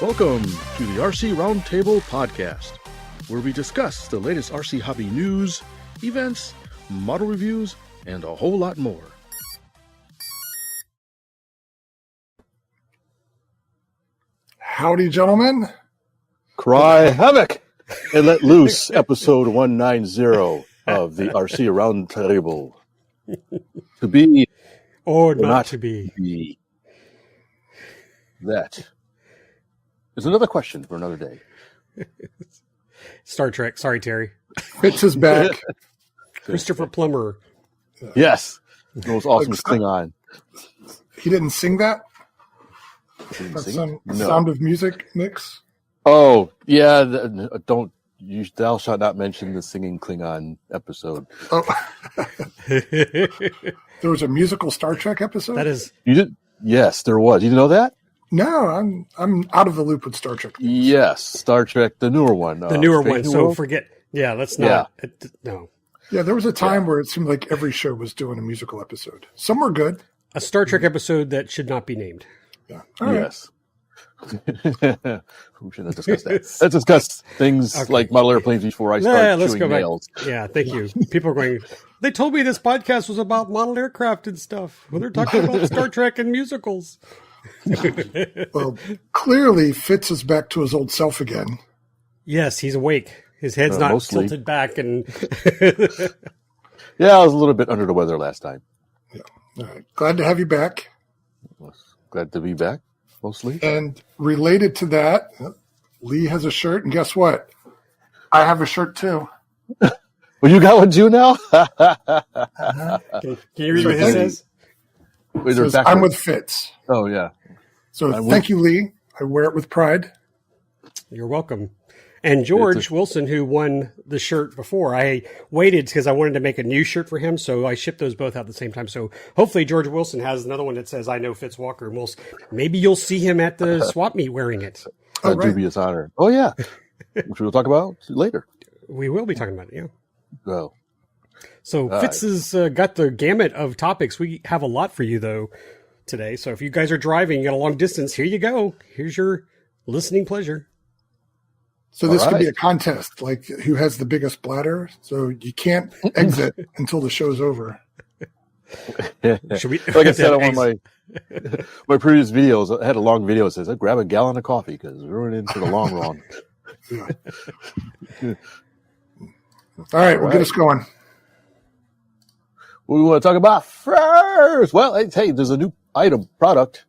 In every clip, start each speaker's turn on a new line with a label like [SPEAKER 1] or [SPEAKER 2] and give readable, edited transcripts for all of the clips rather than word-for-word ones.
[SPEAKER 1] Welcome to the RC Roundtable podcast, where we discuss the latest RC hobby news, events, model reviews, and a whole lot more.
[SPEAKER 2] Howdy, gentlemen.
[SPEAKER 3] Cry havoc and let loose, episode 190 of the RC Roundtable. To be
[SPEAKER 4] or not to be.
[SPEAKER 3] That is another question for another day.
[SPEAKER 4] Star Trek. Sorry, Terry.
[SPEAKER 2] Fitz is back.
[SPEAKER 4] Christopher Plummer.
[SPEAKER 3] Yes. The most awesome Klingon.
[SPEAKER 2] He didn't sing that?
[SPEAKER 3] Didn't
[SPEAKER 2] That's
[SPEAKER 3] sing
[SPEAKER 2] some
[SPEAKER 3] it? No.
[SPEAKER 2] Sound of Music mix?
[SPEAKER 3] Oh, yeah. Thou shalt not mention the singing Klingon episode.
[SPEAKER 2] Oh. There was a musical Star Trek episode?
[SPEAKER 4] That is.
[SPEAKER 3] You did? Yes, there was. You didn't know that?
[SPEAKER 2] No, I'm out of the loop with Star Trek.
[SPEAKER 3] Yes, Star Trek, the newer one.
[SPEAKER 4] The newer one. So
[SPEAKER 3] World?
[SPEAKER 4] forget. Yeah, let's not.
[SPEAKER 3] Yeah.
[SPEAKER 4] No.
[SPEAKER 2] Yeah, there was a time where it seemed like every show was doing a musical episode. Some were good.
[SPEAKER 4] A Star Trek episode that should not be named.
[SPEAKER 2] Yeah. All right.
[SPEAKER 3] Yes. We shouldn't have discussed that. Let's discuss things like model airplanes before I start
[SPEAKER 4] let's
[SPEAKER 3] chewing
[SPEAKER 4] go
[SPEAKER 3] nails.
[SPEAKER 4] back. Yeah, thank you. People are going, they told me this podcast was about model aircraft and stuff. Well, they're talking about Star Trek and musicals.
[SPEAKER 2] Well, clearly Fitz is back to his old self again.
[SPEAKER 4] Yes, he's awake. His head's not
[SPEAKER 3] mostly.
[SPEAKER 4] tilted back. And
[SPEAKER 3] Yeah, I was a little bit under the weather last time.
[SPEAKER 2] Yeah. All right. Glad to have you back.
[SPEAKER 3] Glad to be back, mostly.
[SPEAKER 2] And related to that, Lee has a shirt, and guess what? I have a shirt too.
[SPEAKER 3] Well, you got one too now?
[SPEAKER 4] Can you read what it says?
[SPEAKER 3] Wait,
[SPEAKER 2] It says, I'm with Fitz.
[SPEAKER 3] Oh, yeah.
[SPEAKER 2] So thank you, Lee. I wear it with pride.
[SPEAKER 4] You're welcome. And George Wilson, who won the shirt before, I waited because I wanted to make a new shirt for him, so I shipped those both out at the same time. So hopefully George Wilson has another one that says, I know Fitz Walker, and maybe you'll see him at the swap meet wearing it.
[SPEAKER 3] A dubious honor. Oh, yeah. Which we'll talk about later.
[SPEAKER 4] We will be talking about it, yeah.
[SPEAKER 3] Oh.
[SPEAKER 4] So Fitz has got the gamut of topics. We have a lot for you, though, today. So if you guys are driving, you got a long distance, here you go. Here's your listening pleasure.
[SPEAKER 2] So this could be a contest, like who has the biggest bladder. So you can't exit until the show's over.
[SPEAKER 4] Should we,
[SPEAKER 3] like I said on one of my previous videos, I had a long video that says, I grab a gallon of coffee because we're running into the long run.
[SPEAKER 2] Yeah. All right, we'll get us going.
[SPEAKER 3] What do we want to talk about first? Well, hey, there's a new product.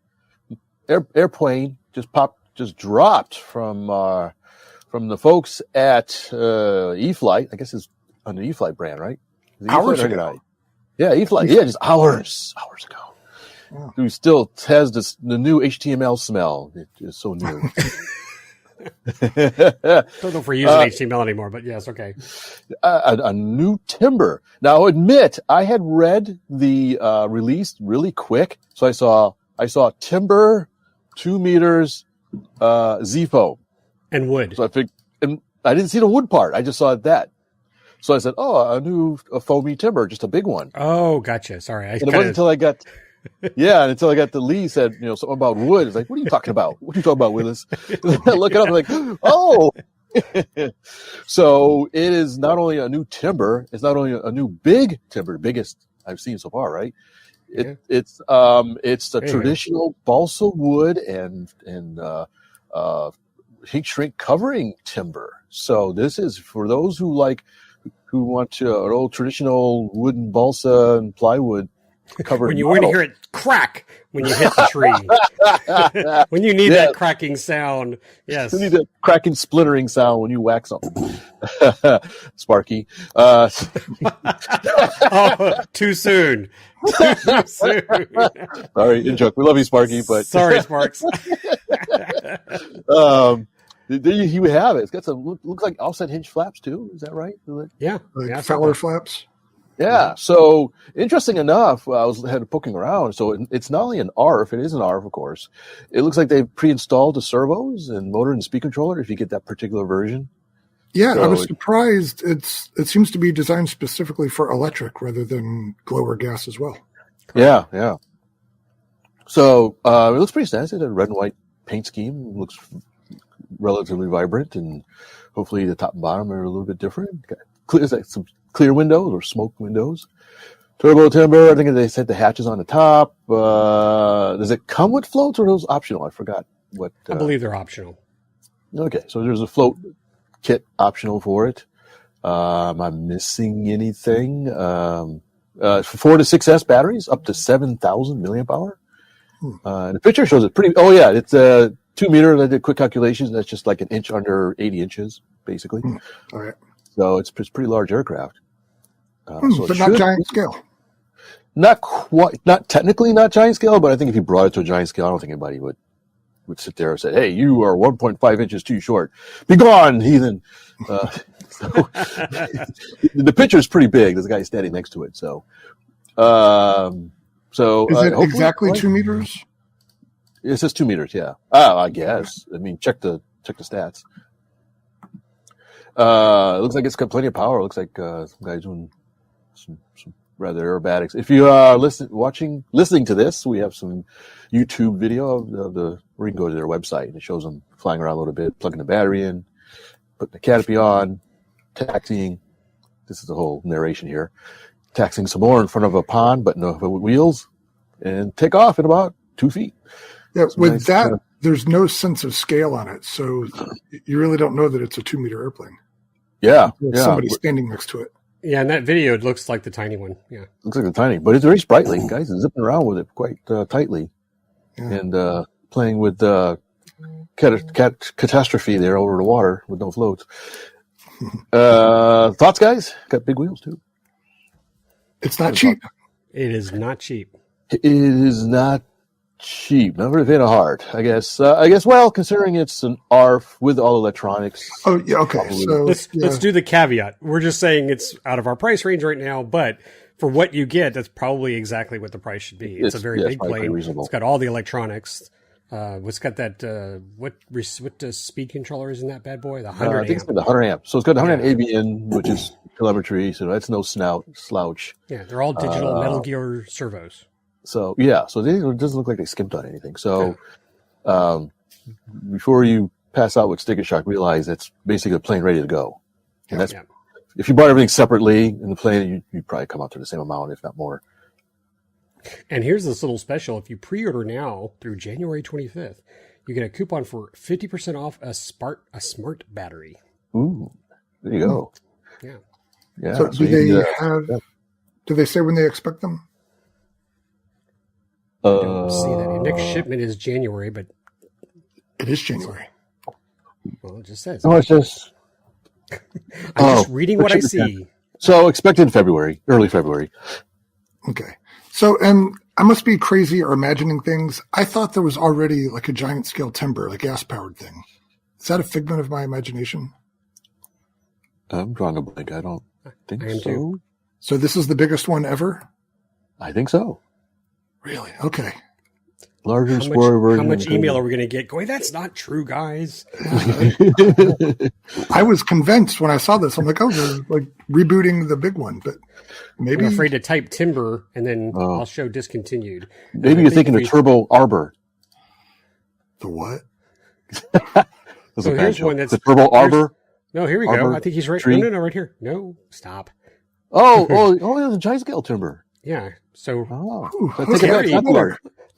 [SPEAKER 3] Airplane just dropped from the folks at E-Flight. I guess it's on the E-Flight brand, right?
[SPEAKER 2] Hours ago.
[SPEAKER 3] Yeah, E-Flight. Yeah, just hours ago. Yeah. Who still has the new HTML smell. It is so new.
[SPEAKER 4] Don't know if we're using HTML anymore, but yes, okay.
[SPEAKER 3] A new timber. Now, admit, I had read the release really quick, so I saw timber, 2 meters, Z-foam.
[SPEAKER 4] And wood.
[SPEAKER 3] So and I didn't see the wood part. I just saw that. So I said, "Oh, a foamy timber, just a big one."
[SPEAKER 4] Oh, gotcha. Sorry,
[SPEAKER 3] and it wasn't until I got, until I got the Lee said, something about wood. It's like, what are you talking about? What are you talking about, Willis? I look it up, I'm like, oh. So it is not only a new timber, it's not only a new big timber, biggest I've seen so far, right? It's the traditional balsa wood and heat shrink covering timber. So this is for those who want an old traditional wooden balsa and plywood covered.
[SPEAKER 4] When you want to hear it crack when you hit the tree. When you need that cracking sound. Yes.
[SPEAKER 3] You need that cracking, splintering sound when you wax them. Sparky.
[SPEAKER 4] Oh, too soon. Too soon.
[SPEAKER 3] Sorry, in joke. We love you, Sparky, but
[SPEAKER 4] sorry, Sparks.
[SPEAKER 3] There you have it. It's got some looks like offset hinge flaps too. Is that right?
[SPEAKER 4] Yeah,
[SPEAKER 2] like Feller flaps.
[SPEAKER 3] Yeah. So interesting enough, I had poking around. So it's not only an ARF, it is an ARF, of course. It looks like they've pre-installed the servos and motor and speed controller if you get that particular version.
[SPEAKER 2] Yeah, so I was surprised. It seems to be designed specifically for electric rather than glow or gas as well.
[SPEAKER 3] Yeah. So it looks pretty nice. It's a red and white paint scheme. It looks relatively vibrant, and hopefully the top and bottom are a little bit different. Got some clear windows or smoke windows. Turbo timber. I think they said the hatches on the top. Does it come with floats or are those optional? I forgot what.
[SPEAKER 4] I believe they're optional.
[SPEAKER 3] Okay, so there's a float kit optional for it. Am I missing anything? 4 to 6S batteries, up to 7,000 milliamp hour. The picture shows it pretty. Oh yeah, it's 2 meters. I did quick calculations. That's just like an inch under 80 inches, basically.
[SPEAKER 2] All right.
[SPEAKER 3] So it's pretty large aircraft.
[SPEAKER 2] But not giant scale.
[SPEAKER 3] Not quite, not technically not giant scale, but I think if you brought it to a giant scale, I don't think anybody would sit there and say, "Hey, you are 1.5 inches too short. Be gone, heathen." So the picture is pretty big. There's a guy standing next to it. So
[SPEAKER 2] is it exactly 2 meters?
[SPEAKER 3] It says 2 meters. Yeah. I guess. I mean, check the stats. It looks like it's got plenty of power. It looks like some guys doing some rather aerobatics. If you are listening to this, we have some YouTube video of the where you can go to their website and it shows them flying around a little bit, plugging the battery in, putting the canopy on, taxiing. This is the whole narration here. Taxiing some more in front of a pond, but no wheels, and take off at about 2 feet.
[SPEAKER 2] Yeah, with that, there's no sense of scale on it, so you really don't know that it's a 2 meter airplane.
[SPEAKER 3] Yeah.
[SPEAKER 2] Somebody standing next to it.
[SPEAKER 4] Yeah, in that video, it looks like the tiny one. Yeah,
[SPEAKER 3] looks like the tiny, but it's very sprightly. Guys are zipping around with it quite tightly, and playing with catastrophe there over the water with no floats. Thoughts, guys? Got big wheels too.
[SPEAKER 2] It's not cheap.
[SPEAKER 4] It is not cheap.
[SPEAKER 3] It is not cheap. Not very faint of heart, I guess. Well, considering it's an ARF with all electronics.
[SPEAKER 2] Oh yeah, okay. So
[SPEAKER 4] let's do the caveat. We're just saying it's out of our price range right now, but for what you get, that's probably exactly what the price should be. It's a very big plane. It's got all the electronics. It's got that what speed controller is in that bad boy? The 100
[SPEAKER 3] I think it's the 100 amp. So it's got the 100 amp ABN, which is telemetry. So that's no slouch.
[SPEAKER 4] Yeah, they're all digital Metal Gear servos.
[SPEAKER 3] So it doesn't look like they skimped on anything. So before you pass out with sticker shock, realize that's basically a plane ready to go. And if you bought everything separately in the plane, you'd probably come out to the same amount, if not more.
[SPEAKER 4] And here's this little special. If you pre-order now through January 25th, you get a coupon for 50% off a smart battery.
[SPEAKER 3] Ooh, there you go.
[SPEAKER 4] Yeah.
[SPEAKER 2] So do they say when they expect them?
[SPEAKER 4] I don't see that. Next shipment is January, but
[SPEAKER 2] it is January.
[SPEAKER 4] Well, it just says.
[SPEAKER 3] No, it's just.
[SPEAKER 4] I'm just reading what I see.
[SPEAKER 3] So expected February, early February.
[SPEAKER 2] Okay. So, I must be crazy or imagining things. I thought there was already like a giant scale timber, like gas powered thing. Is that a figment of my imagination?
[SPEAKER 3] I'm drawing a blank. I don't think so.
[SPEAKER 4] Too.
[SPEAKER 2] So this is the biggest one ever?
[SPEAKER 3] I think so.
[SPEAKER 2] Really? Okay.
[SPEAKER 3] Larger square version.
[SPEAKER 4] How much email are we going to get going, that's not true, guys?
[SPEAKER 2] I was convinced when I saw this. I'm like, oh, they're like rebooting the big one. But maybe.
[SPEAKER 4] I'm afraid to type timber and then I'll show discontinued.
[SPEAKER 3] Maybe you're thinking of Turbo Arbor.
[SPEAKER 2] The what?
[SPEAKER 4] So here's one that's.
[SPEAKER 3] The Turbo Arbor?
[SPEAKER 4] No, here we go. I think he's right.
[SPEAKER 3] Tree?
[SPEAKER 4] No, right here. No, stop.
[SPEAKER 3] There's a giant scale timber.
[SPEAKER 4] Yeah. So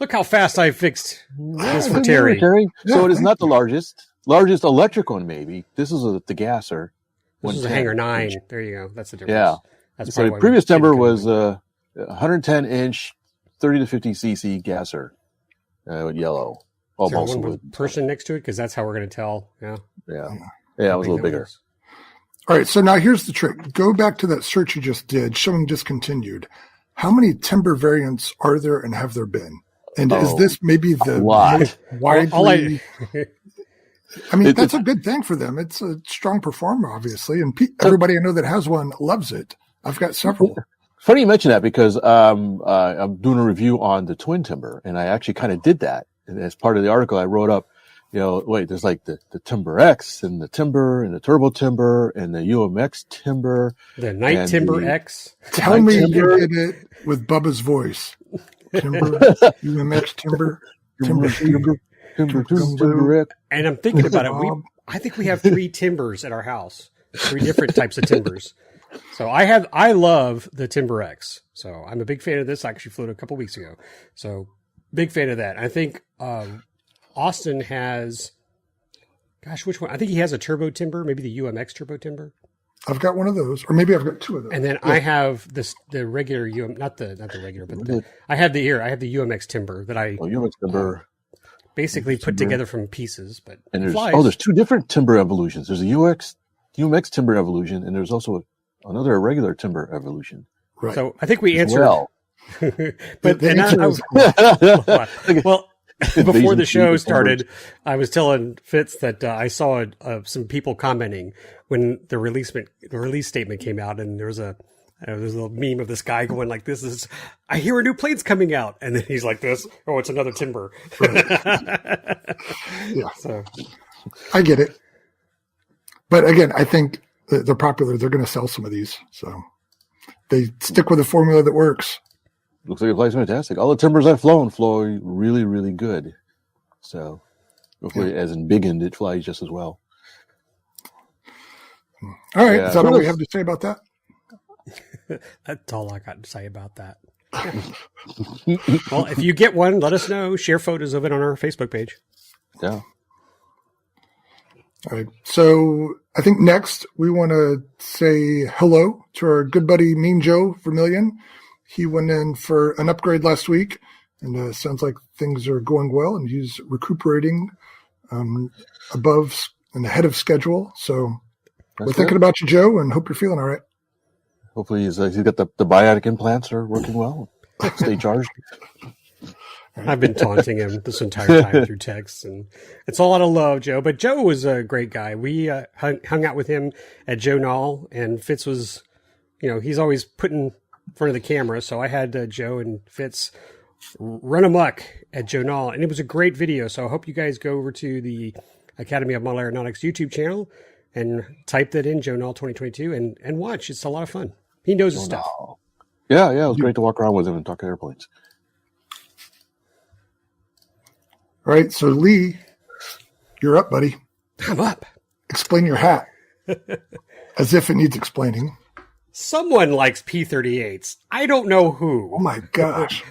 [SPEAKER 4] look how fast I fixed this for Terry.
[SPEAKER 3] So it is not the largest electric one, maybe. This is the gasser.
[SPEAKER 4] This is a Hanger 9. There you go. That's the difference.
[SPEAKER 3] Yeah.
[SPEAKER 4] That's
[SPEAKER 3] so the previous timber was 110 inch, 30 to 50 cc gasser, with yellow.
[SPEAKER 4] Is there one with person next to it? Because that's how we're going to tell. Yeah.
[SPEAKER 3] Yeah, it was a little bigger.
[SPEAKER 2] All right. So now here's the trick. Go back to that search you just did, showing discontinued. How many timber variants are there and have there been? And is this maybe the most widely? I mean, that's a good thing for them. It's a strong performer, obviously, and everybody I know that has one loves it. I've got several.
[SPEAKER 3] Funny you mention that because I'm doing a review on the twin timber, and I actually kind of did that. And as part of the article, I wrote up, there's like the Timber X and the Timber and the Turbo Timber and the UMX Timber.
[SPEAKER 4] The Night Timber X.
[SPEAKER 2] Tell me you did it with Bubba's voice. Timber, UMX Timber, Timber X.
[SPEAKER 4] And I'm thinking about it. I think we have 3 timbers at our house. 3 different types of timbers. So I love the Timber X. So I'm a big fan of this. I actually flew it a couple weeks ago. So big fan of that. I think Austin has, which one? I think he has a Turbo Timber, maybe the UMX Turbo Timber.
[SPEAKER 2] I've got one of those, or maybe I've got 2 of those.
[SPEAKER 4] And then I have the regular not the regular, but I have the UMX Timber that
[SPEAKER 3] UMX Timber.
[SPEAKER 4] Basically put together from pieces, but
[SPEAKER 3] and there's 2 different timber evolutions. There's a UMX Timber evolution, and there's also another regular Timber evolution.
[SPEAKER 4] Right. So I think we answered. Well. But well, before the show started, I was telling Fitz that I saw some people commenting when the release statement came out, and there's a little meme of this guy going like, "This is, I hear a new plane's coming out," and then he's like, "This, oh, it's another Timber."
[SPEAKER 2] Yeah, so I get it, but again, I think they're popular. They're going to sell some of these, so they stick with a formula that works.
[SPEAKER 3] Looks like it flies fantastic. All the Timbers I've flown fly really, really good. So, hopefully, as in big end, it flies just as well.
[SPEAKER 2] All right, is that all we have to say about that?
[SPEAKER 4] That's all I got to say about that. Well, if you get one, let us know. Share photos of it on our Facebook page.
[SPEAKER 3] Yeah.
[SPEAKER 2] All right. So I think next we want to say hello to our good buddy Mean Joe Vermillion. He went in for an upgrade last week, and sounds like things are going well, and he's recuperating above and ahead of schedule. So we're thinking about you, Joe, and hope you're feeling all right.
[SPEAKER 3] Hopefully he's got the bionic implants are working well. Stay charged.
[SPEAKER 4] I've been taunting him this entire time through texts, and it's all out of love, Joe. But Joe was a great guy. We hung out with him at Joe Knoll, and Fitz was, he's always put in front of the camera. So I had Joe and Fitz run amok at Joe Knoll, and it was a great video. So I hope you guys go over to the Academy of Model Aeronautics YouTube channel and type that in, Joe Knoll 2022, and watch. It's a lot of fun. He knows his stuff.
[SPEAKER 3] Yeah, it was great to walk around with him and talk airplanes.
[SPEAKER 2] All right, so Lee, you're up, buddy.
[SPEAKER 4] I'm up.
[SPEAKER 2] Explain your hat. As if it needs explaining.
[SPEAKER 4] Someone likes P-38s. I don't know who.
[SPEAKER 2] Oh my gosh.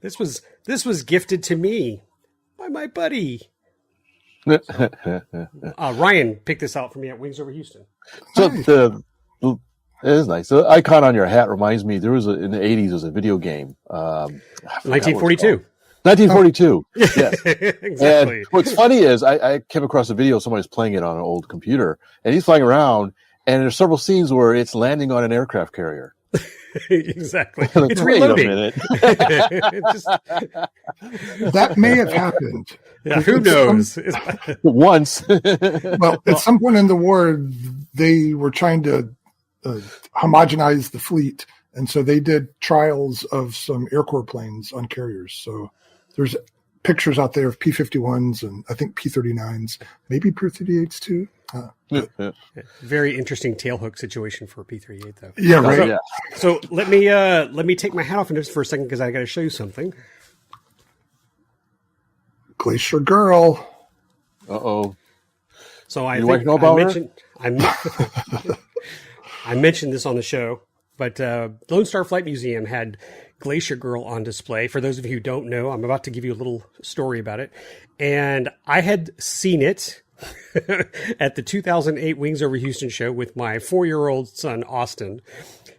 [SPEAKER 4] This was gifted to me by my buddy. Ryan picked this out for me at Wings Over Houston.
[SPEAKER 3] So it is nice. The icon on your hat reminds me, there was in the 80s, there was a video game.
[SPEAKER 4] 1942.
[SPEAKER 3] 1942. Yes.
[SPEAKER 4] Exactly.
[SPEAKER 3] And what's funny is I came across a video, somebody's playing it on an old computer, and he's flying around, and there's several scenes where it's landing on an aircraft carrier.
[SPEAKER 4] Exactly.
[SPEAKER 3] Like,
[SPEAKER 4] it's reloading.
[SPEAKER 2] That may have happened.
[SPEAKER 4] Yeah, who knows?
[SPEAKER 3] Once.
[SPEAKER 2] Well, at some point in the war, they were trying to homogenize the fleet, and so they did trials of some Air Corps planes on carriers. So there's pictures out there of P-51s and I think P-39s, maybe P-38s too.
[SPEAKER 4] Very interesting tailhook situation for a P-38, though.
[SPEAKER 2] Yeah, right.
[SPEAKER 4] So let me take my hat off just for a second because I got to show you something.
[SPEAKER 2] Glacier Girl.
[SPEAKER 3] Uh-oh.
[SPEAKER 4] So I mentioned this on the show, but Lone Star Flight Museum had Glacier Girl on display. For those of you who don't know, I'm about to give you a little story about it. And I had seen it at the 2008 Wings Over Houston show with my 4-year-old son, Austin,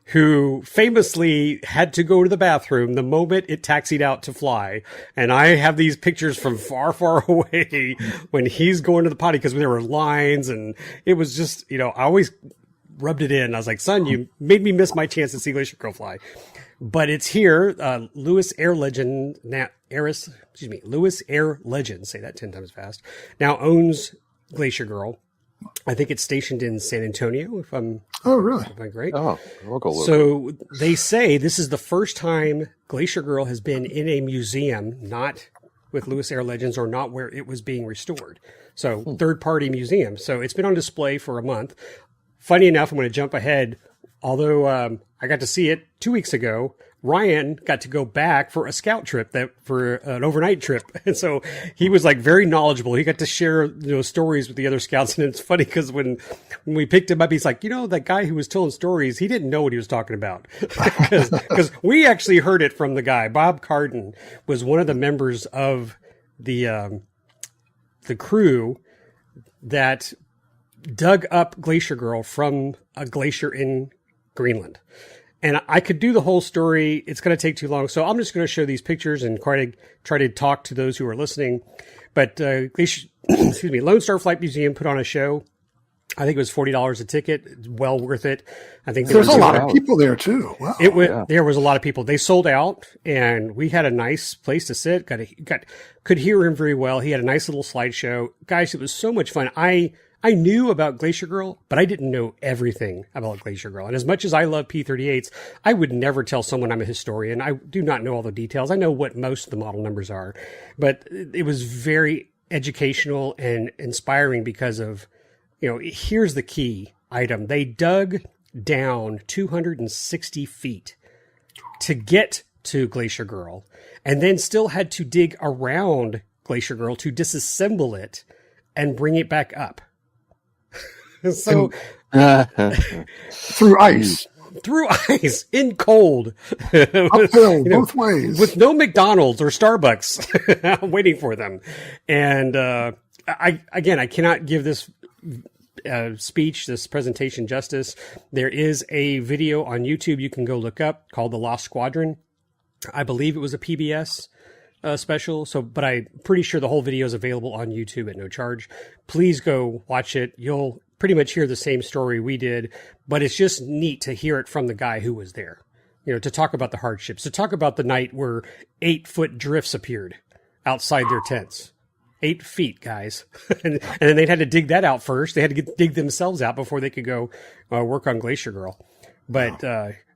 [SPEAKER 4] who famously had to go to the bathroom the moment it taxied out to fly. And I have these pictures from far, far away when he's going to the potty because there were lines, and it was just, I always rubbed it in. I was like, son, you made me miss my chance to see Glacier Girl fly. But it's here. Lewis Air Legend, Lewis Air Legend, say that 10 times fast, now owns Glacier Girl. I think it's stationed in San Antonio, if I'm great.
[SPEAKER 3] Oh, we'll go look.
[SPEAKER 4] So they say this is the first time Glacier Girl has been in a museum, not with Lewis Air Legends or not where it was being restored. So third-party museum. So it's been on display for a month. Funny enough, I'm going to jump ahead. Although I got to see it 2 weeks ago, Ryan got to go back for a scout trip for an overnight trip. And so he was like very knowledgeable. He got to share, stories with the other scouts. And it's funny because when we picked him up, he's like, that guy who was telling stories, he didn't know what he was talking about because we actually heard it from the guy. Bob Carden was one of the members of the crew that dug up Glacier Girl from a glacier in Greenland. And I could do the whole story. It's going to take too long. So I'm just going to show these pictures and try to talk to those who are listening. But Lone Star Flight Museum put on a show. I think it was $40 a ticket. It's well worth it. I think
[SPEAKER 2] there's a lot of people there too. Wow.
[SPEAKER 4] There was a lot of people. They sold out, and we had a nice place to sit. Could hear him very well. He had a nice little slideshow. Guys, it was so much fun. I knew about Glacier Girl, but I didn't know everything about Glacier Girl. And as much as I love P-38s, I would never tell someone I'm a historian. I do not know all the details. I know what most of the model numbers are, but it was very educational and inspiring because of, here's the key item. They dug down 260 feet to get to Glacier Girl and then still had to dig around Glacier Girl to disassemble it and bring it back up. So
[SPEAKER 2] through ice in cold, uphill both ways,
[SPEAKER 4] with no McDonald's or Starbucks waiting for them. And I cannot give this this presentation justice. There is a video on YouTube you can go look up called The Lost Squadron. I believe it was a PBS special. But I'm pretty sure the whole video is available on YouTube at no charge. Please go watch it. You'll pretty much hear the same story we did, but it's just neat to hear it from the guy who was there, to talk about the hardships, to talk about the night where 8-foot drifts appeared outside their tents. 8 feet, guys. and then they'd had to dig that out first. They had to dig themselves out before they could go work on Glacier Girl. But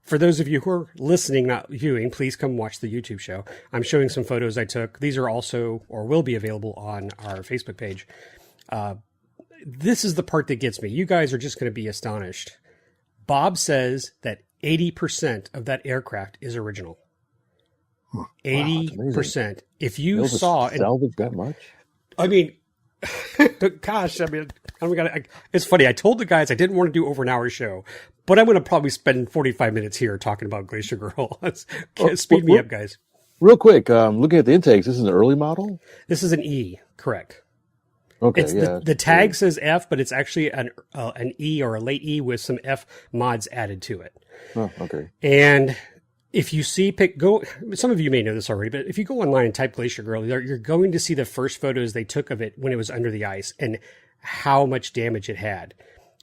[SPEAKER 4] for those of you who are listening, not viewing, please come watch the YouTube show. I'm showing some photos I took. These are also, or will be available on our Facebook page. This is the part that gets me. You guys are just going to be astonished. Bob says that 80% of that aircraft is original. 80%. If you saw it,
[SPEAKER 3] salvage that much?
[SPEAKER 4] I mean, gosh, it's funny. I told the guys I didn't want to do over an hour show, but I'm going to probably spend 45 minutes here talking about Glacier Girl. Speed me up, guys.
[SPEAKER 3] Real quick, looking at the intakes, this is an early model?
[SPEAKER 4] This is an E, correct.
[SPEAKER 3] Okay,
[SPEAKER 4] the tag says F, but it's actually an E or a late E with some F mods added to it.
[SPEAKER 3] Oh, okay.
[SPEAKER 4] And if you see, some of you may know this already, but if you go online and type Glacier Girl, you're going to see the first photos they took of it when it was under the ice and how much damage it had.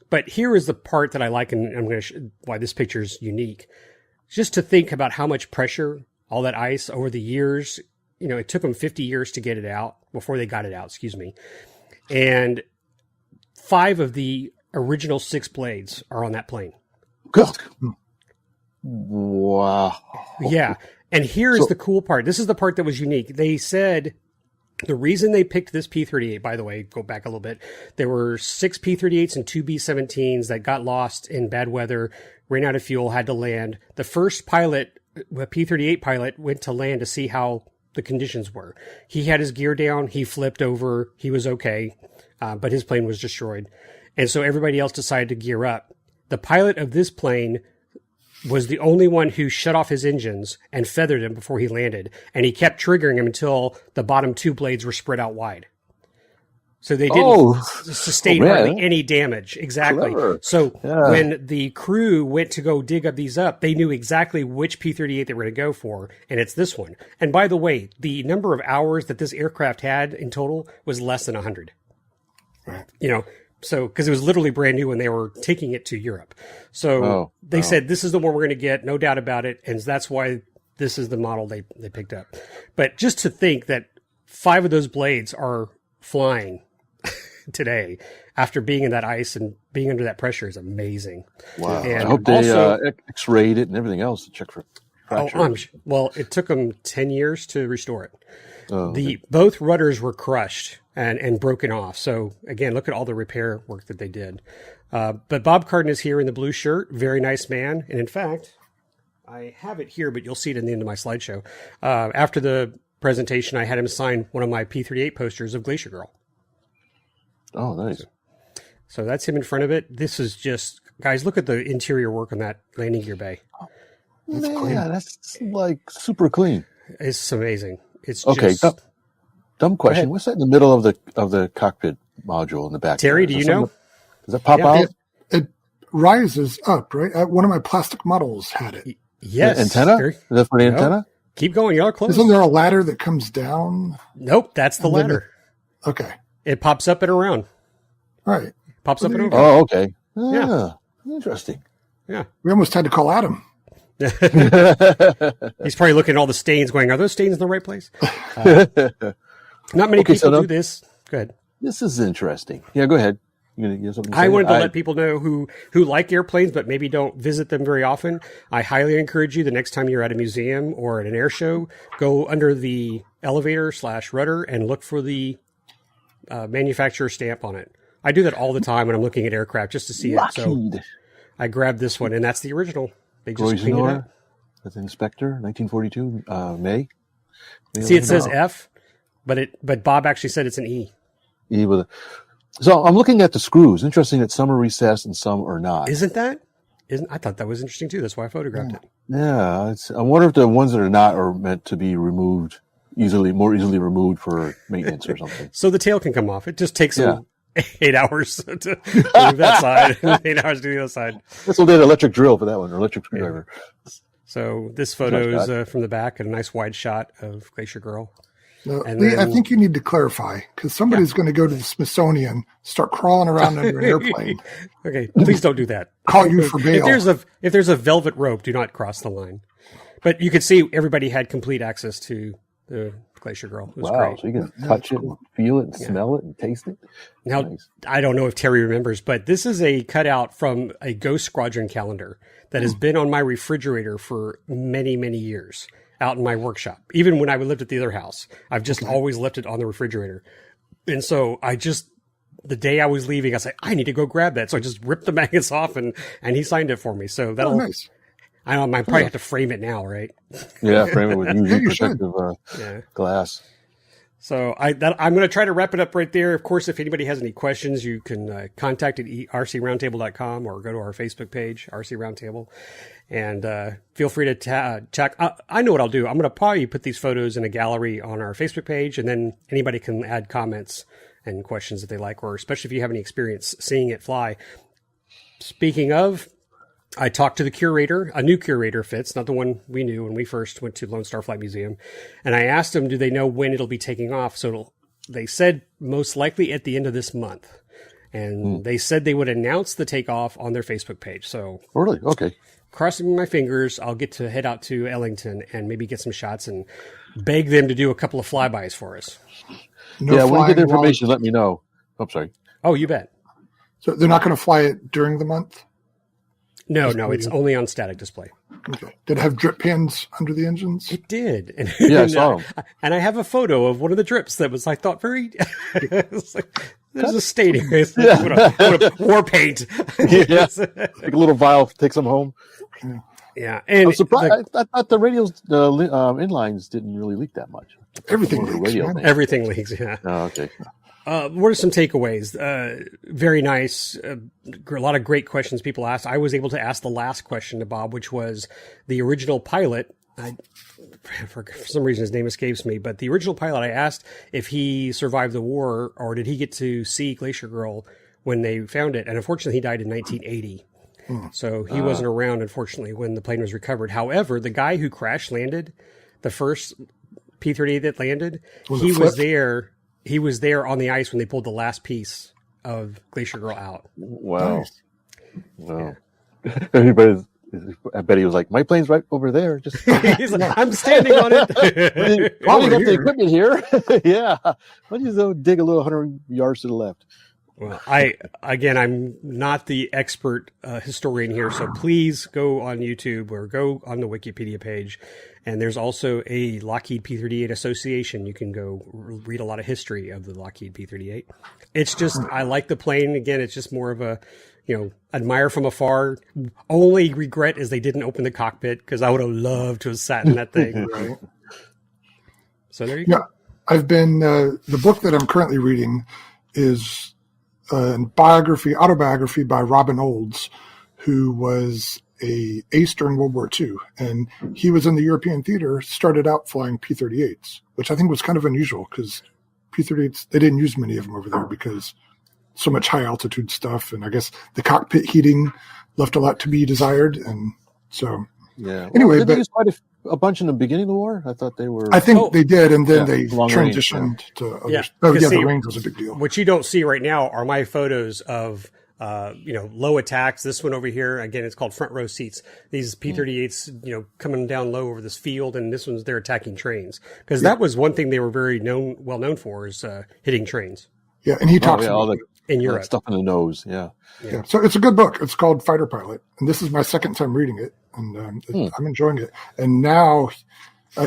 [SPEAKER 4] But here is the part that I like, and I'm going to why this picture is unique. Just to think about how much pressure all that ice over the years, it took them 50 years to get it out before they got it out, And 5 of the original 6 blades are on that plane.
[SPEAKER 3] Wow.
[SPEAKER 4] Yeah. And here's the cool part. This is the part that was unique. They said the reason they picked this P-38, by the way, go back a little bit, there were 6 P-38s and 2 B-17s that got lost in bad weather, ran out of fuel, had to land. The first pilot, a P-38 pilot, went to land to see how the conditions were. He had his gear down. He flipped over. He was okay. But his plane was destroyed. And so everybody else decided to gear up. The pilot of this plane was the only one who shut off his engines and feathered him before he landed. And he kept triggering him until the bottom 2 blades were spread out wide. So they didn't sustain hardly any damage. Exactly. Clever. So when the crew went to go dig these up, they knew exactly which P-38 they were going to go for. And it's this one. And by the way, the number of hours that this aircraft had in total was less than 100. So, because it was literally brand new when they were taking it to Europe. So they said, this is the one we're going to get, no doubt about it. And that's why this is the model they picked up. But just to think that 5 of those blades are flying today after being in that ice and being under that pressure is amazing.
[SPEAKER 3] Wow.
[SPEAKER 4] And
[SPEAKER 3] I hope they X-rayed it and everything else to check for fracture?
[SPEAKER 4] Well, it took them 10 years to restore it.
[SPEAKER 3] Oh,
[SPEAKER 4] Both rudders were crushed and broken off. So again, look at all the repair work that they did. But Bob Cardin is here in the blue shirt. Very nice man. And in fact, I have it here, but you'll see it in the end of my slideshow. After the presentation, I had him sign one of my P38 posters of Glacier Girl.
[SPEAKER 3] Oh, nice.
[SPEAKER 4] So that's him in front of it. This is just, guys, look at the interior work on that landing gear bay.
[SPEAKER 3] That's like super clean.
[SPEAKER 4] It's amazing. It's
[SPEAKER 3] okay.
[SPEAKER 4] Just...
[SPEAKER 3] Dumb question. What's that in the middle of the cockpit module in the back?
[SPEAKER 4] Terry, do you know?
[SPEAKER 3] Does that pop out?
[SPEAKER 2] It rises up, right? One of my plastic models had it.
[SPEAKER 4] Yes.
[SPEAKER 3] The antenna? Is that for the antenna?
[SPEAKER 4] Keep going. Y'all are close.
[SPEAKER 2] Isn't there a ladder that comes down?
[SPEAKER 4] Nope. That's the ladder.
[SPEAKER 2] Okay.
[SPEAKER 4] It pops up and around.
[SPEAKER 2] All right.
[SPEAKER 4] Pops up and over.
[SPEAKER 3] Oh, okay. Yeah. Interesting.
[SPEAKER 4] Yeah.
[SPEAKER 2] We almost had to call Adam.
[SPEAKER 4] He's probably looking at all the stains going, are those stains in the right place? Not many people do this. Go ahead.
[SPEAKER 3] This is interesting. Yeah, go ahead. You have something to say?
[SPEAKER 4] I wanted to let people know who like airplanes but maybe don't visit them very often. I highly encourage you the next time you're at a museum or at an air show, go under the elevator/rudder and look for the manufacturer stamp on it. I do that all the time when I'm looking at aircraft just to see it. So I grabbed this one, and that's the original. They just cleaned it up.
[SPEAKER 3] That's Inspector, 1942, May.
[SPEAKER 4] See, it says F, but Bob actually said it's an E.
[SPEAKER 3] E with a... So I'm looking at the screws. Interesting that some are recessed and some are not.
[SPEAKER 4] Isn't that? I thought that was interesting too. That's why I photographed it.
[SPEAKER 3] Yeah, I wonder if the ones that are not are meant to be removed more easily removed for maintenance or something.
[SPEAKER 4] So the tail can come off. It just takes them 8 hours to move that side, and 8 hours to the other side.
[SPEAKER 3] This will be an electric drill for that one, or electric screwdriver.
[SPEAKER 4] So this photo is from the back, and a nice wide shot of Glacier Girl.
[SPEAKER 2] No, Lee, I think you need to clarify because somebody's going to go to the Smithsonian, start crawling around under an airplane.
[SPEAKER 4] Okay, please don't do that.
[SPEAKER 2] Call you for bail.
[SPEAKER 4] If there's a velvet rope, do not cross the line. But you could see everybody had complete access to the Glacier Girl. It was great.
[SPEAKER 3] So you can touch it, and feel it, and smell it, and taste it.
[SPEAKER 4] Now, nice. I don't know if Terry remembers, but this is a cutout from a Ghost Squadron calendar that has been on my refrigerator for many, many years. Out in my workshop, even when I lived at the other house, I've just always left it on the refrigerator. And so the day I was leaving, I said, I need to go grab that. So I just ripped the magnets off and he signed it for me. So that'll, nice. I don't know, I probably have to frame it now, right?
[SPEAKER 3] Yeah, frame it with UV protective glass.
[SPEAKER 4] So I'm going to try to wrap it up right there. Of course, if anybody has any questions, you can contact at rcroundtable.com or go to our Facebook page, RC Roundtable. And feel free to check. I know what I'll do. I'm going to probably put these photos in a gallery on our Facebook page, and then anybody can add comments and questions that they like, or especially if you have any experience seeing it fly. Speaking of, I talked to the curator, a new curator, Fitz, not the one we knew when we first went to Lone Star Flight Museum. And I asked them, do they know when it'll be taking off? So they said most likely at the end of this month. And they said they would announce the takeoff on their Facebook page. So
[SPEAKER 3] really? Okay.
[SPEAKER 4] Crossing my fingers, I'll get to head out to Ellington and maybe get some shots and beg them to do a couple of flybys for us.
[SPEAKER 3] When you get the information, let me know. I'm sorry.
[SPEAKER 4] Oh, you bet.
[SPEAKER 2] So they're not going to fly it during the month?
[SPEAKER 4] No, it's only on static display.
[SPEAKER 2] Okay. Did it have drip pans under the engines?
[SPEAKER 4] It did. And,
[SPEAKER 3] I saw them.
[SPEAKER 4] And I have a photo of one of the drips that was, I thought, very... There's a stain here. It's like, war paint.
[SPEAKER 3] Yeah. Like a little vial, take some home.
[SPEAKER 4] Yeah. And
[SPEAKER 3] I'm surprised. I thought the radios, the inlines didn't really leak that much.
[SPEAKER 2] Everything leaks.
[SPEAKER 4] Everything leaks, yeah.
[SPEAKER 3] Oh, okay.
[SPEAKER 4] What are some takeaways? Very nice. A lot of great questions people asked. I was able to ask the last question to Bob, which was the original pilot. For some reason, his name escapes me, but the original pilot, I asked if he survived the war or did he get to see Glacier Girl when they found it. And unfortunately, he died in 1980. So he wasn't around, unfortunately, when the plane was recovered. However, the guy who crash landed, the first P-38 that landed, he was there. He was there on the ice when they pulled the last piece of Glacier Girl out.
[SPEAKER 3] Wow.
[SPEAKER 2] Nice.
[SPEAKER 3] Wow. Yeah. I bet he was like, my plane's right over there. Just
[SPEAKER 4] He's like, I'm standing on it.
[SPEAKER 3] While we got the equipment here. Yeah. Why don't you dig a little 100 yards to the left?
[SPEAKER 4] Well, I'm not the expert historian here, so please go on YouTube or go on the Wikipedia page. And there's also a Lockheed P-38 Association. You can go read a lot of history of the Lockheed P-38. It's just, I like the plane. Again, it's just more of a, admire from afar. Only regret is they didn't open the cockpit, because I would have loved to have sat in that thing.
[SPEAKER 2] Right.
[SPEAKER 4] So there you go.
[SPEAKER 2] Yeah, I've been, the book that I'm currently reading is autobiography by Robin Olds, who was a ace during World War II. And he was in the European theater, started out flying P-38s, which I think was kind of unusual, because P-38s, they didn't use many of them over there because so much high altitude stuff. And I guess the cockpit heating left a lot to be desired. And so, anyway,
[SPEAKER 3] they used quite a bunch in the beginning of the war? I thought they were.
[SPEAKER 2] I think they did, and then they transitioned
[SPEAKER 3] range,
[SPEAKER 2] to other.
[SPEAKER 4] Yeah.
[SPEAKER 2] The range was a big deal.
[SPEAKER 4] What you don't see right now are my photos of low attacks. This one over here, again, it's called front row seats. These P-38s, coming down low over this field, and this one's they're attacking trains, because that was one thing they were very well known for, is hitting trains.
[SPEAKER 2] Yeah, and he talks
[SPEAKER 3] about
[SPEAKER 4] in Europe,
[SPEAKER 3] stuff in the nose. Yeah.
[SPEAKER 2] So it's a good book. It's called Fighter Pilot, and this is my second time reading it, and I'm enjoying it. And now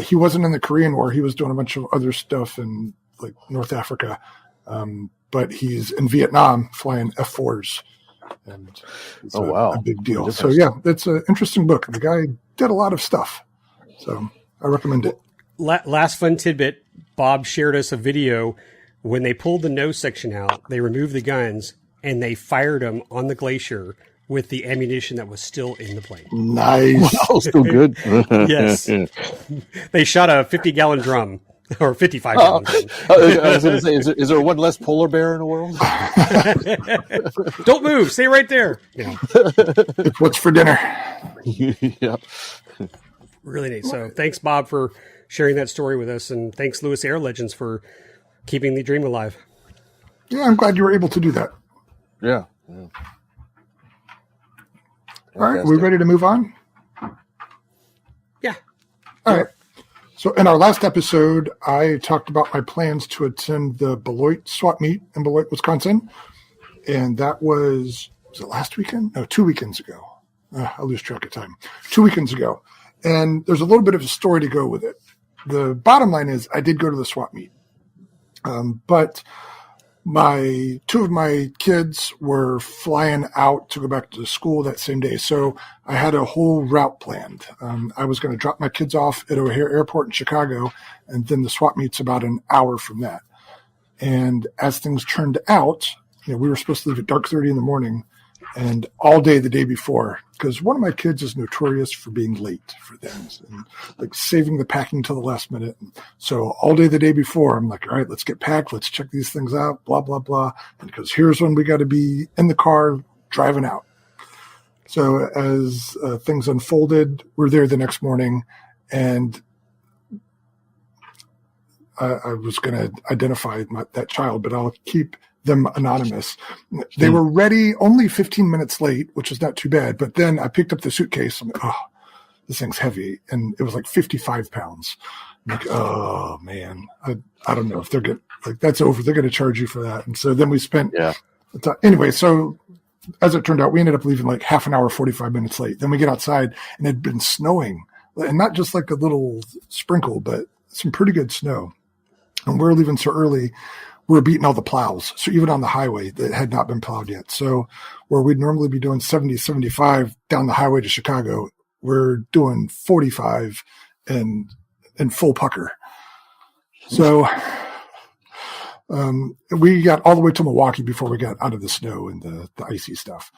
[SPEAKER 2] he wasn't in the Korean War; he was doing a bunch of other stuff in like North Africa, but he's in Vietnam flying F-4s, and it's a big deal. So it's an interesting book. The guy did a lot of stuff, so I recommend it.
[SPEAKER 4] Last fun tidbit: Bob shared us a video. When they pulled the nose section out, they removed the guns and they fired them on the Glacier with the ammunition that was still in the plane.
[SPEAKER 2] Nice.
[SPEAKER 3] Wow, still good.
[SPEAKER 4] Yes. They shot a 50-gallon drum, or 55-gallon drum.
[SPEAKER 3] I was going to say, is there one less polar bear in the world?
[SPEAKER 4] Don't move. Stay right there.
[SPEAKER 2] What's for dinner?
[SPEAKER 3] Yeah.
[SPEAKER 4] Really neat. So thanks, Bob, for sharing that story with us. And thanks, Lewis Air Legends, for keeping the dream alive.
[SPEAKER 2] Yeah, I'm glad you were able to do that.
[SPEAKER 3] Yeah.
[SPEAKER 2] All right, are we ready to move on?
[SPEAKER 4] Yeah.
[SPEAKER 2] All right. So in our last episode, I talked about my plans to attend the Beloit swap meet in Beloit, Wisconsin. And that was it last weekend? No, 2 weekends ago. I lose track of time. 2 weekends ago. And there's a little bit of a story to go with it. The bottom line is I did go to the swap meet. But two of my kids were flying out to go back to school that same day. So I had a whole route planned. I was going to drop my kids off at O'Hare Airport in Chicago, and then the swap meet's about an hour from that. And as things turned out, we were supposed to leave at dark 30 in the morning, and all day the day before, because one of my kids is notorious for being late for things and like saving the packing till the last minute. And so all day the day before, I'm like, all right, let's get packed. Let's check these things out, blah, blah, blah. And because here's when we got to be in the car driving out. So as things unfolded, we're there the next morning, and I was going to identify that child, but I'll keep them anonymous. They were ready only 15 minutes late, which is not too bad. But then I picked up the suitcase. I'm like, oh, this thing's heavy. And it was like 55 pounds. I'm like, oh man, I don't know if they're going to, that's over. They're going to charge you for that. And so then we spent, anyway, so as it turned out, we ended up leaving like half an hour, 45 minutes late. Then we get outside and it had been snowing, and not just like a little sprinkle, but some pretty good snow. And we're leaving so early, we're beating all the plows. So even on the highway that had not been plowed yet. So where we'd normally be doing 70, 75 down the highway to Chicago, we're doing 45 and full pucker. So we got all the way to Milwaukee before we got out of the snow and the icy stuff.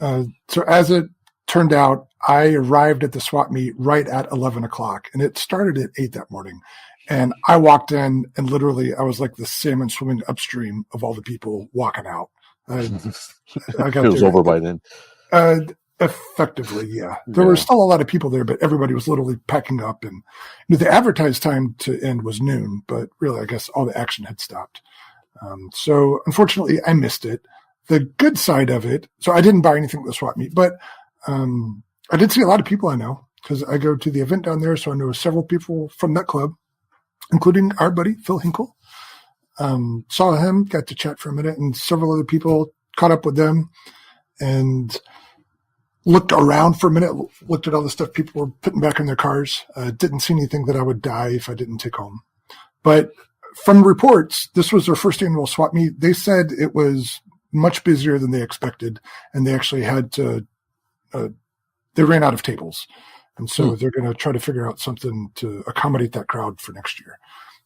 [SPEAKER 2] So as it turned out, I arrived at the swap meet right at 11 o'clock, and it started at 8 that morning. And I walked in, and literally I was like the salmon swimming upstream of all the people walking out. I got
[SPEAKER 3] it was over by then.
[SPEAKER 2] Effectively, yeah. There were still a lot of people there, but everybody was literally packing up. And the advertised time to end was noon, but really, I guess all the action had stopped. So unfortunately, I missed it. The good side of it, so I didn't buy anything at the swap meet, but I did see a lot of people I know because I go to the event down there, so I know several people from that club, including our buddy Phil Hinkle. Saw him, got to chat for a minute, and several other people, caught up with them and looked around for a minute, looked at all the stuff people were putting back in their cars. Didn't see anything that I would die if I didn't take home. But from reports, this was their first annual swap meet. They said it was much busier than they expected, and they actually had to, they ran out of tables. And so they're going to try to figure out something to accommodate that crowd for next year.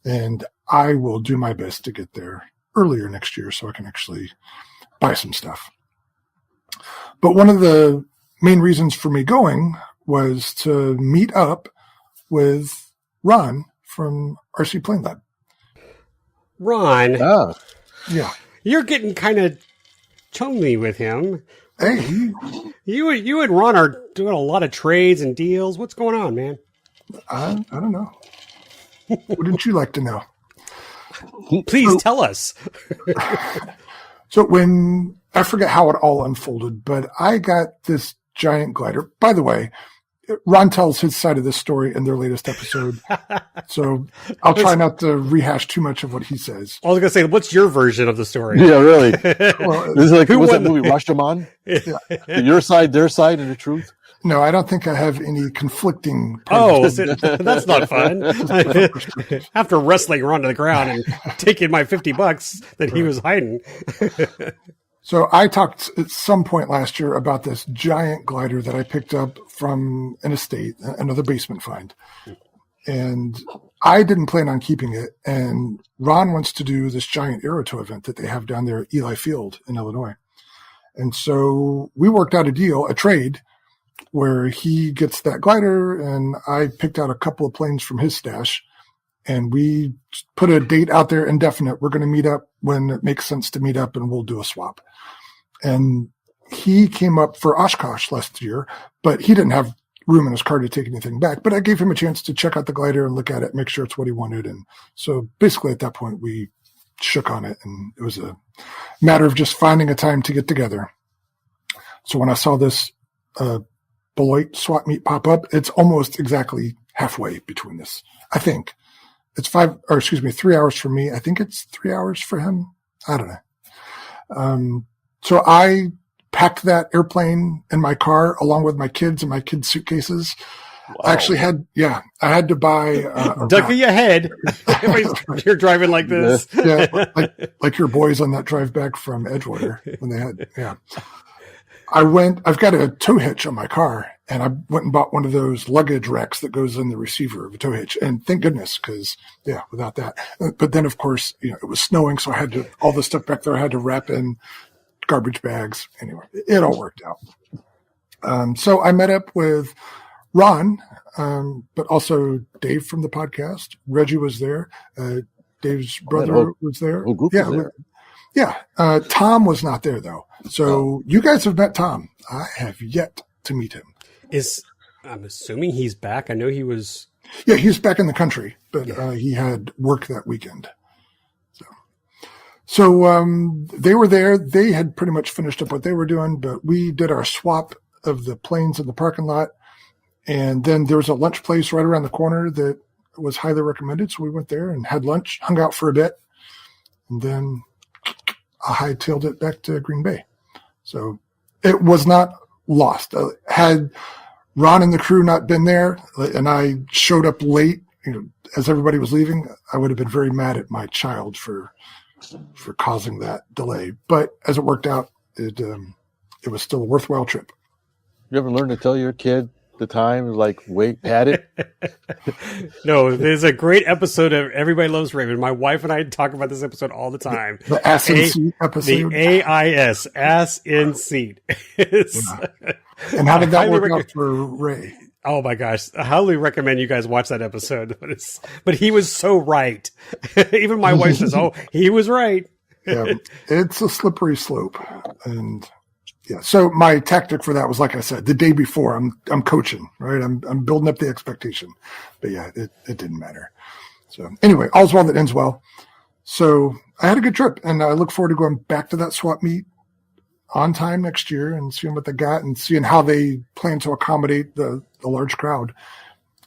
[SPEAKER 2] And I will do my best to get there earlier next year so I can actually buy some stuff. But one of the main reasons for me going was to meet up with Ron from RC Plane Lab.
[SPEAKER 4] Ron.
[SPEAKER 3] Oh.
[SPEAKER 2] Yeah.
[SPEAKER 4] You're getting kind of chummy with him.
[SPEAKER 2] Hey.
[SPEAKER 4] You and Ron are doing a lot of trades and deals. What's going on, man?
[SPEAKER 2] I don't know. Wouldn't you like to know?
[SPEAKER 4] Please tell us.
[SPEAKER 2] So when, I forget how it all unfolded, but I got this giant glider. By the way, Ron tells his side of this story in their latest episode. So I'll try not to rehash too much of what he says.
[SPEAKER 4] I was going to say, what's your version of the story?
[SPEAKER 3] Yeah, really.
[SPEAKER 2] Well,
[SPEAKER 3] This is like, what's that movie, Rashomon?
[SPEAKER 2] yeah.
[SPEAKER 3] Your side, their side, and the truth?
[SPEAKER 2] No, I don't think I have any conflicting.
[SPEAKER 4] That's not fun. After wrestling Ron to the ground and taking my $50 that he was hiding.
[SPEAKER 2] So I talked at some point last year about this giant glider that I picked up from an estate, another basement find. And I didn't plan on keeping it. And Ron wants to do this giant aerotow event that they have down there at Eli Field in Illinois. And so we worked out a deal, a trade, where he gets that glider and I picked out a couple of planes from his stash. And we put a date out there, indefinite. We're going to meet up when it makes sense to meet up, and we'll do a swap. And he came up for Oshkosh last year, but he didn't have room in his car to take anything back. But I gave him a chance to check out the glider and look at it, make sure it's what he wanted. And so basically at that point, we shook on it, and it was a matter of just finding a time to get together. So when I saw this Beloit swap meet pop up, it's almost exactly halfway between this, I think. It's 3 hours for me. I think it's 3 hours for him. I don't know. So I packed that airplane in my car along with my kids and my kids' suitcases. Wow. I actually I had to buy
[SPEAKER 4] duck of your head. You're driving like this.
[SPEAKER 2] Yeah, like your boys on that drive back from Edgewater when they had, yeah. I've got a tow hitch on my car, and I went and bought one of those luggage racks that goes in the receiver of a tow hitch. And thank goodness, because, without that. But then, of course, it was snowing, so all the stuff back there I had to wrap in garbage bags. Anyway, it all worked out. So I met up with Ron, but also Dave from the podcast. Reggie was there. Dave's brother was there.
[SPEAKER 3] Was there.
[SPEAKER 2] Yeah. Tom was not there, though. So you guys have met Tom. I have yet to meet him.
[SPEAKER 4] I'm assuming he's back. I know he was.
[SPEAKER 2] Yeah, he's back in the country, but he had work that weekend. So they were there. They had pretty much finished up what they were doing, but we did our swap of the planes in the parking lot. And then there was a lunch place right around the corner that was highly recommended. So we went there and had lunch, hung out for a bit, and then I hightailed it back to Green Bay. So it was not lost. Had Ron and the crew not been there and I showed up late, as everybody was leaving, I would have been very mad at my child for causing that delay. But as it worked out, it was still a worthwhile trip.
[SPEAKER 3] You ever learn to tell your kid the time, like, wait, pat it?
[SPEAKER 4] No, there's a great episode of Everybody Loves Raven. My wife and I talk about this episode all the time.
[SPEAKER 2] The ass in seat episode.
[SPEAKER 4] The AIS, ass in seat.
[SPEAKER 2] And how did that work out for Ray?
[SPEAKER 4] Oh my gosh. I highly recommend you guys watch that episode. But he was so right. Even my wife says, oh, he was right.
[SPEAKER 2] Yeah, it's a slippery slope. And yeah, so my tactic for that was, like I said, the day before I'm coaching, right? I'm building up the expectation, but yeah, it didn't matter. So anyway, all's well that ends well. So I had a good trip, and I look forward to going back to that swap meet on time next year and seeing what they got and seeing how they plan to accommodate the large crowd.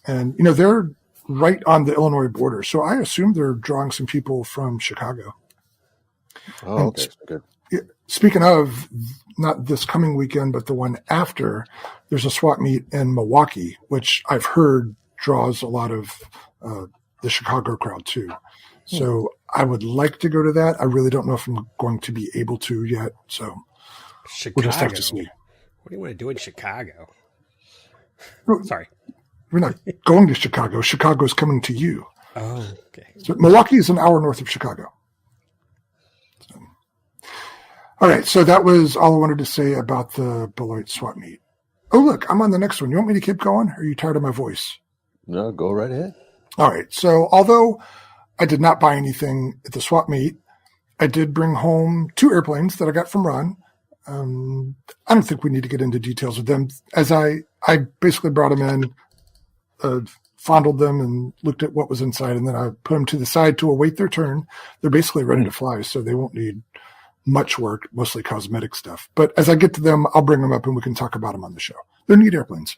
[SPEAKER 2] And, they're right on the Illinois border. So I assume they're drawing some people from Chicago.
[SPEAKER 3] Oh, okay. Good.
[SPEAKER 2] Speaking of, not this coming weekend, but the one after, there's a swap meet in Milwaukee, which I've heard draws a lot of the Chicago crowd too. So I would like to go to that. I really don't know if I'm going to be able to yet. So we'll just have to see.
[SPEAKER 4] What do you want to do in Chicago? Sorry.
[SPEAKER 2] We're not going to Chicago. Chicago's coming to you.
[SPEAKER 4] Oh, okay.
[SPEAKER 2] So Milwaukee is an hour north of Chicago. So. All right. So that was all I wanted to say about the Beloit swap meet. Oh, look, I'm on the next one. You want me to keep going? Or are you tired of my voice?
[SPEAKER 3] No, go right ahead.
[SPEAKER 2] All right. So although I did not buy anything at the swap meet, I did bring home 2 airplanes that I got from Ron. I don't think we need to get into details with them. As I basically brought them in, fondled them and looked at what was inside, and then I put them to the side to await their turn. They're basically ready to fly, so they won't need much work, mostly cosmetic stuff. But as I get to them, I'll bring them up and we can talk about them on the show. They're neat airplanes.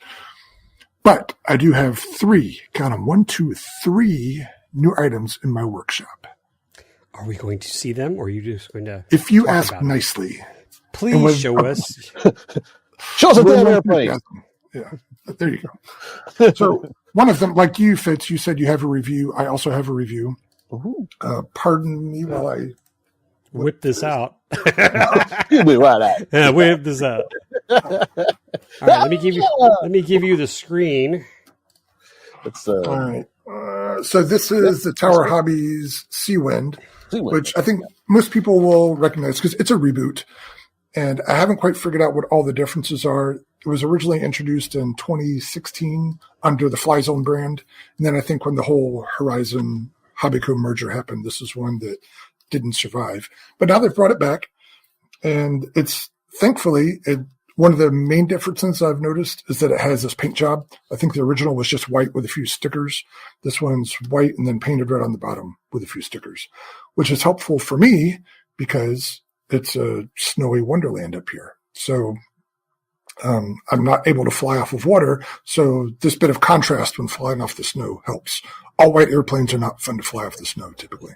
[SPEAKER 2] But I do have 3, count them, 1, 2, 3 new items in my workshop.
[SPEAKER 4] Are we going to see them, or are you just going to?
[SPEAKER 2] If you ask nicely,
[SPEAKER 4] please show us.
[SPEAKER 3] Show us a damn airplane.
[SPEAKER 2] Yeah, there you go. So one of them, like you, Fitz, you said you have a review. I also have a review. Pardon me while I
[SPEAKER 4] whip this out.
[SPEAKER 3] You'll be right out.
[SPEAKER 4] Yeah, whip this out. All right, let me give you the screen.
[SPEAKER 3] It's
[SPEAKER 2] all right. So this is the Tower Hobbies Seawind, which I think most people will recognize because it's a reboot. And I haven't quite figured out what all the differences are. It was originally introduced in 2016 under the Fly Zone brand. And then I think when the whole Horizon Hobbyco merger happened, this is one that didn't survive. But now they've brought it back. And it's thankfully, one of the main differences I've noticed is that it has this paint job. I think the original was just white with a few stickers. This one's white and then painted red on the bottom with a few stickers, which is helpful for me because it's a snowy wonderland up here. So I'm not able to fly off of water. So this bit of contrast when flying off the snow helps. All white airplanes are not fun to fly off the snow typically.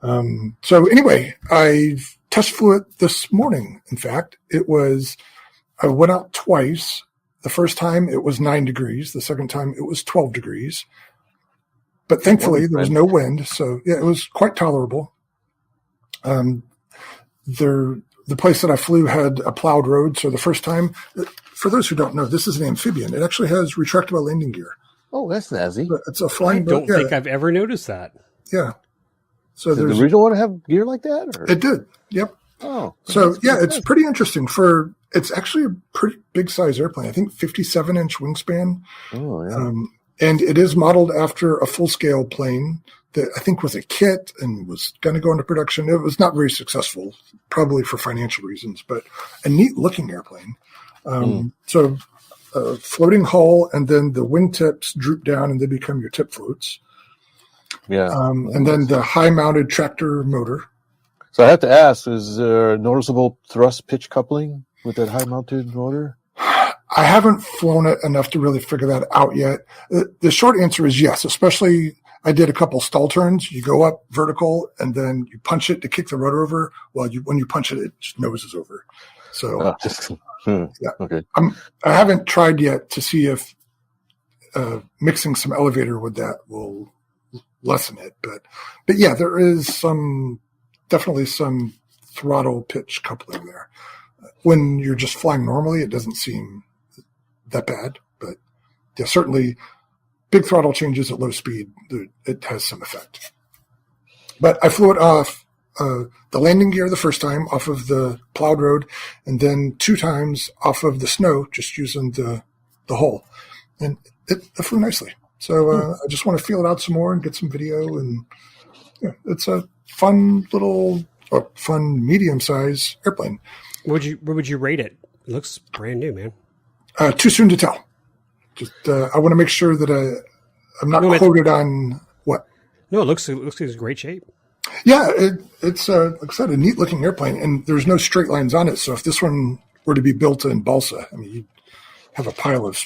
[SPEAKER 2] So anyway, I test flew it this morning. In fact, I went out twice. The first time it was 9 degrees. The second time it was 12 degrees. But thankfully there was no wind. So yeah, it was quite tolerable. The place that I flew had a plowed road. So the first time, for those who don't know, this is an amphibian. It actually has retractable landing gear.
[SPEAKER 3] Oh, that's snazzy.
[SPEAKER 2] It's a flying boat.
[SPEAKER 4] I don't think I've ever noticed that.
[SPEAKER 2] Yeah. So
[SPEAKER 3] did the original one have gear like that? Or?
[SPEAKER 2] It did. Yep.
[SPEAKER 3] Oh.
[SPEAKER 2] So yeah, it's pretty interesting it's actually a pretty big size airplane. I think 57-inch wingspan.
[SPEAKER 3] Oh, yeah.
[SPEAKER 2] And it is modeled after a full-scale plane that I think was a kit and was going to go into production. It was not very successful, probably for financial reasons, but a neat-looking airplane. So a floating hull, and then the wingtips droop down and they become your tip floats.
[SPEAKER 3] Yeah.
[SPEAKER 2] And then the high-mounted tractor motor.
[SPEAKER 3] So I have to ask, is there a noticeable thrust pitch coupling with that high-mounted motor?
[SPEAKER 2] I haven't flown it enough to really figure that out yet. The short answer is yes, especially I did a couple stall turns. You go up vertical and then you punch it to kick the rotor over. Well, when you punch it, it just noses over. So yeah.
[SPEAKER 3] Okay.
[SPEAKER 2] I haven't tried yet to see if mixing some elevator with that will lessen it. But yeah, there is definitely some throttle pitch coupling there. When you're just flying normally, it doesn't seem that bad, but yeah, certainly big throttle changes at low speed, it has some effect. But I flew it off the landing gear the first time off of the plowed road, and then 2 times off of the snow, just using the hull, and it flew nicely. So I just want to feel it out some more and get some video, and yeah, it's a fun medium-sized airplane.
[SPEAKER 4] What would you rate it? It looks brand new, man.
[SPEAKER 2] Too soon to tell. Just I want to make sure that I'm not quoted on what.
[SPEAKER 4] No, it looks like it's in great shape.
[SPEAKER 2] Yeah, it's like I said, a neat looking airplane, and there's no straight lines on it. So if this one were to be built in balsa, I mean, you'd have a pile of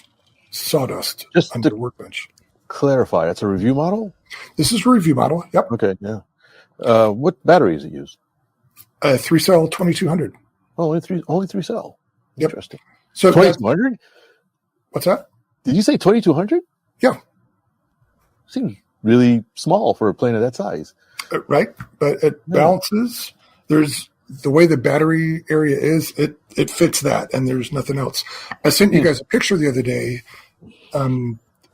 [SPEAKER 2] sawdust under the workbench.
[SPEAKER 3] clarify, that's a review model?
[SPEAKER 2] This is a review model. Yep.
[SPEAKER 3] Okay, yeah. What battery is it used?
[SPEAKER 2] 3-cell 2200.
[SPEAKER 3] Oh, only three cell.
[SPEAKER 2] Yep.
[SPEAKER 3] Interesting.
[SPEAKER 2] So
[SPEAKER 3] 2200?
[SPEAKER 2] What's that?
[SPEAKER 3] Did you say 2200?
[SPEAKER 2] Yeah.
[SPEAKER 3] Seems really small for a plane of that size.
[SPEAKER 2] Right. But it balances. There's the way the battery area is, it fits that, and there's nothing else. I sent you guys a picture the other day.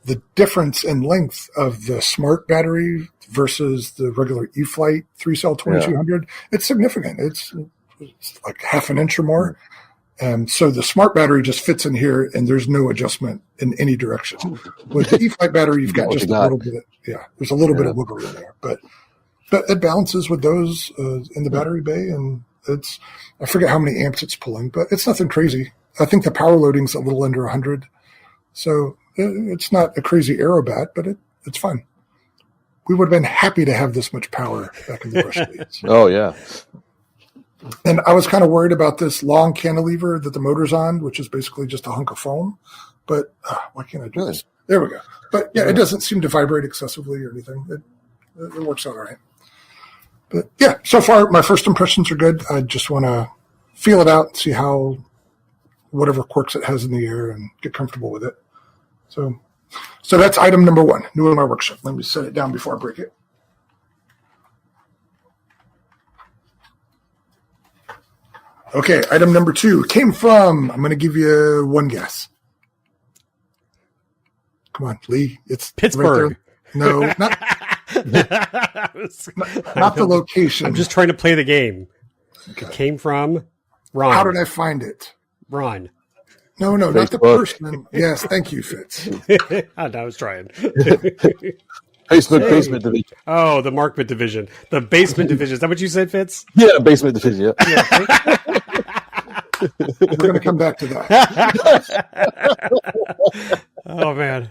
[SPEAKER 2] The difference in length of the smart battery versus the regular E-Flight 3-cell 2200, it's significant. It's like half an inch or more. So the smart battery just fits in here, and there's no adjustment in any direction. With the E-Flight battery, you've got just a little bit. There's a little bit of wiggle room there, but it balances with those in the battery bay, and I forget how many amps it's pulling, but it's nothing crazy. I think the power loading's a little under 100, so it's not a crazy aerobat, but it's fun. We would have been happy to have this much power back in the brush days.
[SPEAKER 3] Oh, yeah.
[SPEAKER 2] And I was kind of worried about this long cantilever that the motor's on, which is basically just a hunk of foam. But why can't I do this? There we go. But yeah, it doesn't seem to vibrate excessively or anything. It works out all right. But yeah, so far my first impressions are good. I just want to feel it out and see how whatever quirks it has in the air and get comfortable with it. So that's item number 1, new in my workshop. Let me set it down before I break it. Okay, item number 2 came from, I'm going to give you one guess. Come on, Lee. It's
[SPEAKER 4] Pittsburgh.
[SPEAKER 2] Right there. No, not the location.
[SPEAKER 4] I'm just trying to play the game.
[SPEAKER 2] Okay.
[SPEAKER 4] It came from Ron.
[SPEAKER 2] How did I find it?
[SPEAKER 4] Ron.
[SPEAKER 2] No,
[SPEAKER 3] Facebook.
[SPEAKER 2] not the person. Yes, thank you, Fitz.
[SPEAKER 4] I was trying.
[SPEAKER 3] Facebook basement division.
[SPEAKER 4] Oh, the Markman division. The basement division. Is that what you said, Fitz?
[SPEAKER 3] Yeah, basement division. Yeah.
[SPEAKER 2] We're going to come back to that.
[SPEAKER 4] Oh, man.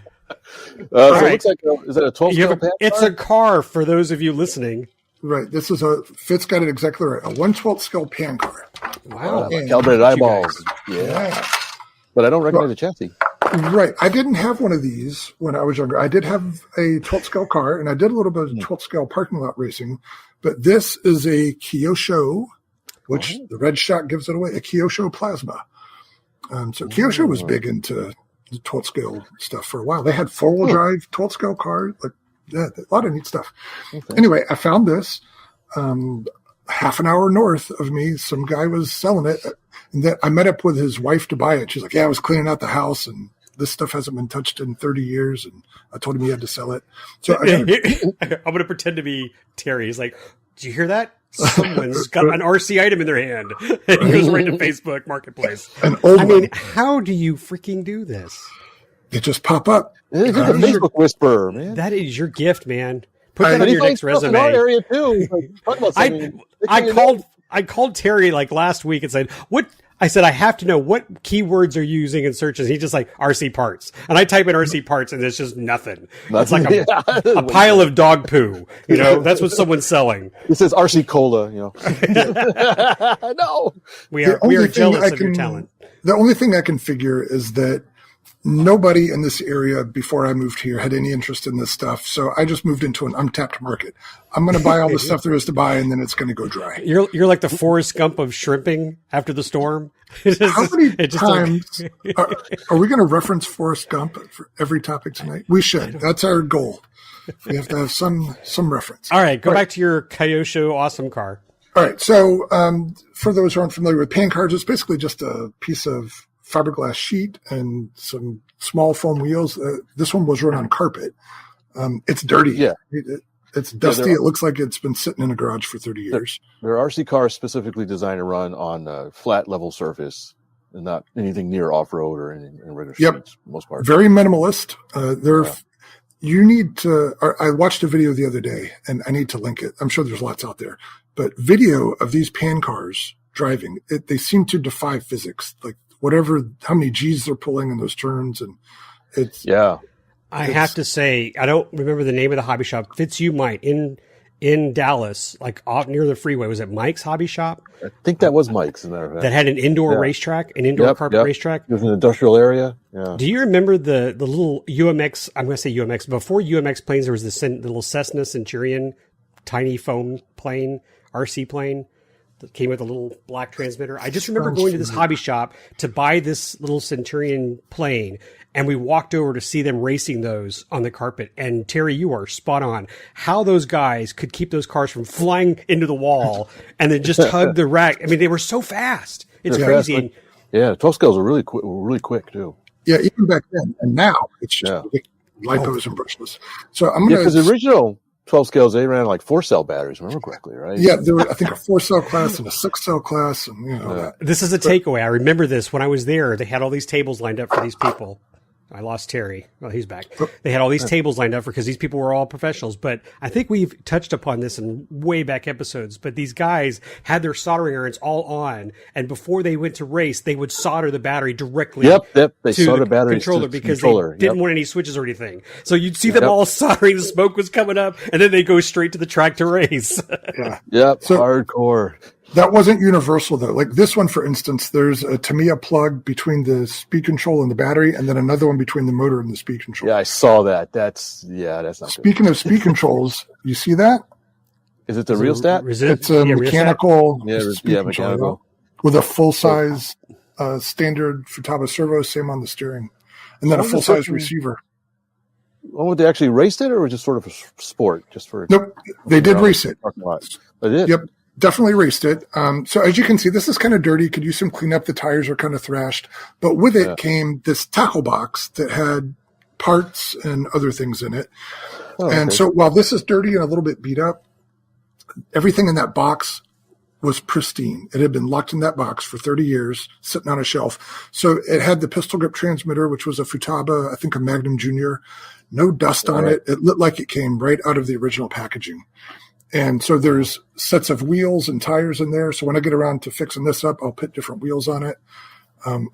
[SPEAKER 3] So it looks like, is that a 12-scale pan
[SPEAKER 4] It's a car for those of you listening.
[SPEAKER 2] Right. This is Fitz got it exactly right. A 1/12 scale pan car.
[SPEAKER 4] Wow.
[SPEAKER 3] Calibrated eyeballs. Yeah. But I don't recognize the chassis.
[SPEAKER 2] Right. I didn't have one of these when I was younger. I did have a 12 scale car, and I did a little bit of 12 scale parking lot racing. But this is a Kyosho, which the red shot gives it away, a Kyosho Plasma. So Kyosho was big into the 12 scale stuff for a while. They had 4-wheel drive 12 scale cars, like a lot of neat stuff. Okay. Anyway, I found this half an hour north of me. Some guy was selling it. And then I met up with his wife to buy it. She's like, yeah, I was cleaning out the house and this stuff hasn't been touched in 30 years. And I told him he had to sell it. So I'm
[SPEAKER 4] going to pretend to be Terry. He's like, did you hear that? Someone's got an RC item in their hand. And he goes right to Facebook Marketplace. How do you freaking do this?
[SPEAKER 2] They just pop up.
[SPEAKER 3] It's a Facebook whisperer, man.
[SPEAKER 4] That is your gift, man. Put that on your next resume.
[SPEAKER 3] In our area too.
[SPEAKER 4] I called Terry like last week and said, "What?" I said, "I have to know what keywords are you using in searches." He's just like RC parts, and I type in RC parts, and it's just nothing. It's like a pile of dog poo. You know, that's what someone's selling.
[SPEAKER 3] It says RC cola. You know, no,
[SPEAKER 4] we are jealous of your talent.
[SPEAKER 2] The only thing I can figure is that nobody in this area before I moved here had any interest in this stuff. So I just moved into an untapped market. I'm going to buy all the stuff there is to buy, and then it's going to go dry.
[SPEAKER 4] You're like the Forrest Gump of shrimping after the storm.
[SPEAKER 2] How many times are we going to reference Forrest Gump for every topic tonight? We should. That's our goal. We have to have some reference.
[SPEAKER 4] All right. Go back to your Kyosho awesome car.
[SPEAKER 2] All right. So for those who aren't familiar with pan cars, it's basically just a piece of fiberglass sheet and some small foam wheels. This one was run on carpet. It's dirty.
[SPEAKER 3] Yeah.
[SPEAKER 2] It's dusty. It looks like it's been sitting in a garage for 30 years.
[SPEAKER 3] There are RC cars specifically designed to run on a flat level surface and not anything near off-road or in regular streets for the most part.
[SPEAKER 2] Very minimalist. You need to, I watched a video the other day and I need to link it. I'm sure there's lots out there, but video of these pan cars driving, they seem to defy physics. Like, how many G's they're pulling in those turns. And I
[SPEAKER 4] have to say, I don't remember the name of the hobby shop. Fitz, you might. In in Dallas, like off near the freeway. Was it Mike's Hobby Shop?
[SPEAKER 3] I think that was Mike's, as a matter of fact.
[SPEAKER 4] That had an indoor racetrack, an indoor carpet racetrack.
[SPEAKER 3] It was an industrial area. Yeah.
[SPEAKER 4] Do you remember the little UMX? I'm going to say UMX. Before UMX planes, there was this little Cessna Centurion, tiny foam plane, RC plane that came with a little black transmitter. I just remember going to this hobby shop to buy this little Centurion plane, and we walked over to see them racing those on the carpet. And Terry, you are spot on. How those guys could keep those cars from flying into the wall and then just hug the rack. I mean, they were so fast. It's crazy.
[SPEAKER 3] Yeah, 12 scales are really quick too.
[SPEAKER 2] Yeah, even back then. And now it's just lipos and brushless. So I'm going to...
[SPEAKER 3] because the original 12 scales, they ran like 4-cell batteries, remember correctly, right?
[SPEAKER 2] Yeah, there were, I think, a 4-cell class and a 6-cell class. And, that.
[SPEAKER 4] This is a takeaway. I remember this when I was there. They had all these tables lined up for these people. I lost Terry. Well, he's back. They had all these tables lined up because these people were all professionals. But I think we've touched upon this in way back episodes. But these guys had their soldering irons all on, and before they went to race, they would solder the battery directly
[SPEAKER 3] They
[SPEAKER 4] to
[SPEAKER 3] solder
[SPEAKER 4] the
[SPEAKER 3] batteries
[SPEAKER 4] controller
[SPEAKER 3] to
[SPEAKER 4] because
[SPEAKER 3] controller.
[SPEAKER 4] they didn't want any switches or anything. So you'd see them all soldering. The smoke was coming up, and then they go straight to the track to race.
[SPEAKER 2] So,
[SPEAKER 3] hardcore.
[SPEAKER 2] That wasn't universal, though. Like this one, for instance, there's a Tamiya plug between the speed control and the battery, and then another one between the motor and the speed control.
[SPEAKER 3] Yeah, I saw that. That's not
[SPEAKER 2] Speaking of speed controls, you see that?
[SPEAKER 3] Is it the real stat?
[SPEAKER 2] It's a mechanical
[SPEAKER 3] mechanical.
[SPEAKER 2] With a full-size standard Futaba servo, same on the steering. And then a full-size receiver.
[SPEAKER 3] Oh, they actually raced it, or was it just sort of a sport? Just for
[SPEAKER 2] Nope, they did race it.
[SPEAKER 3] They did?
[SPEAKER 2] Yep. Definitely raced it. So as you can see, this is kind of dirty. Could use some cleanup. The tires are kind of thrashed. But with it came this tackle box that had parts and other things in it. So while this is dirty and a little bit beat up, everything in that box was pristine. It had been locked in that box for 30 years, sitting on a shelf. So it had the pistol grip transmitter, which was a Futaba, I think a Magnum Junior. No dust on it. It looked like it came right out of the original packaging. And so there's sets of wheels and tires in there. So when I get around to fixing this up, I'll put different wheels on it.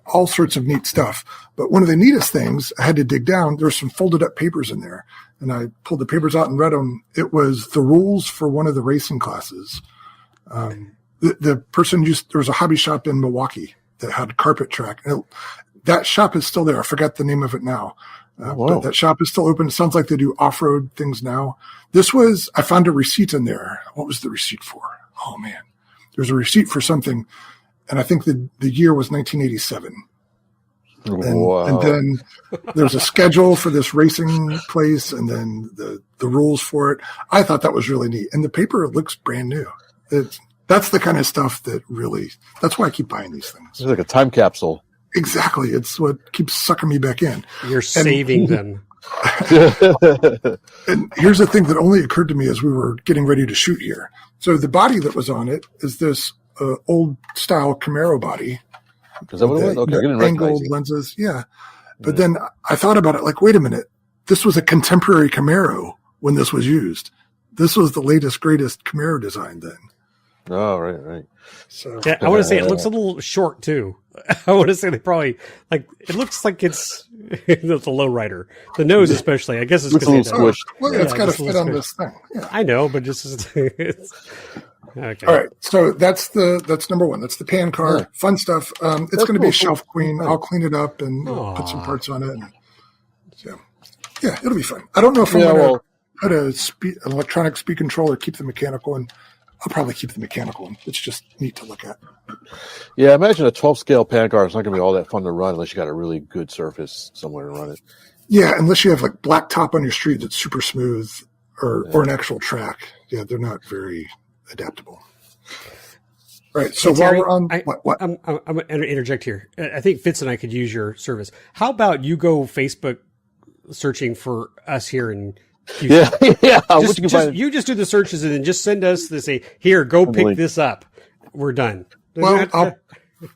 [SPEAKER 2] All sorts of neat stuff. But one of the neatest things, I had to dig down. There were some folded up papers in there. And I pulled the papers out and read them. It was the rules for one of the racing classes. The person there was a hobby shop in Milwaukee that had a carpet track. That shop is still there. I forgot the name of it now. But that shop is still open. It sounds like they do off-road things now. I found a receipt in there. What was the receipt for? Oh man, there's a receipt for something. And I think the year was 1987. And then there's a schedule for this racing place and then the rules for it. I thought that was really neat. And the paper looks brand new. That's the kind of stuff that's why I keep buying these things.
[SPEAKER 3] It's like a time capsule.
[SPEAKER 2] Exactly. It's what keeps sucking me back in.
[SPEAKER 4] You're saving them.
[SPEAKER 2] And here's the thing that only occurred to me as we were getting ready to shoot here. So the body that was on it is this old style Camaro body.
[SPEAKER 3] Is that what it was? Okay, I didn't
[SPEAKER 2] angled lenses. Yeah. But then I thought about it like, wait a minute. This was a contemporary Camaro when this was used. This was the latest, greatest Camaro design then.
[SPEAKER 3] Oh, right.
[SPEAKER 4] So yeah, I want to say it looks a little short too. I want to say they probably it looks like it's a lowrider. The nose, especially. I guess it's because
[SPEAKER 3] it's squished.
[SPEAKER 2] Well, it's got to fit on this thing. Yeah.
[SPEAKER 4] I know, but just it's okay.
[SPEAKER 2] All right, so that's number one. That's the pan car. Yeah. Fun stuff. It's going to be a shelf queen. I'll clean it up and put some parts on it. And, yeah, it'll be fun. I don't know if I'm going to put an electronic speed controller, keep the mechanical one. I'll probably keep the mechanical one. It's just neat to look at.
[SPEAKER 3] Yeah, imagine a 12-scale pan car. It's not going to be all that fun to run unless you got a really good surface somewhere to run it.
[SPEAKER 2] Yeah, unless you have like black top on your street that's super smooth or an actual track. Yeah, they're not very adaptable. Right. So
[SPEAKER 4] Terry,
[SPEAKER 2] while we're on, what?
[SPEAKER 4] I'm going to interject here. I think Fitz and I could use your service. How about you go Facebook searching for us here in Houston?
[SPEAKER 3] Yeah.
[SPEAKER 4] You just do the searches and then just send us here, go pick this up. We're done.
[SPEAKER 2] Well,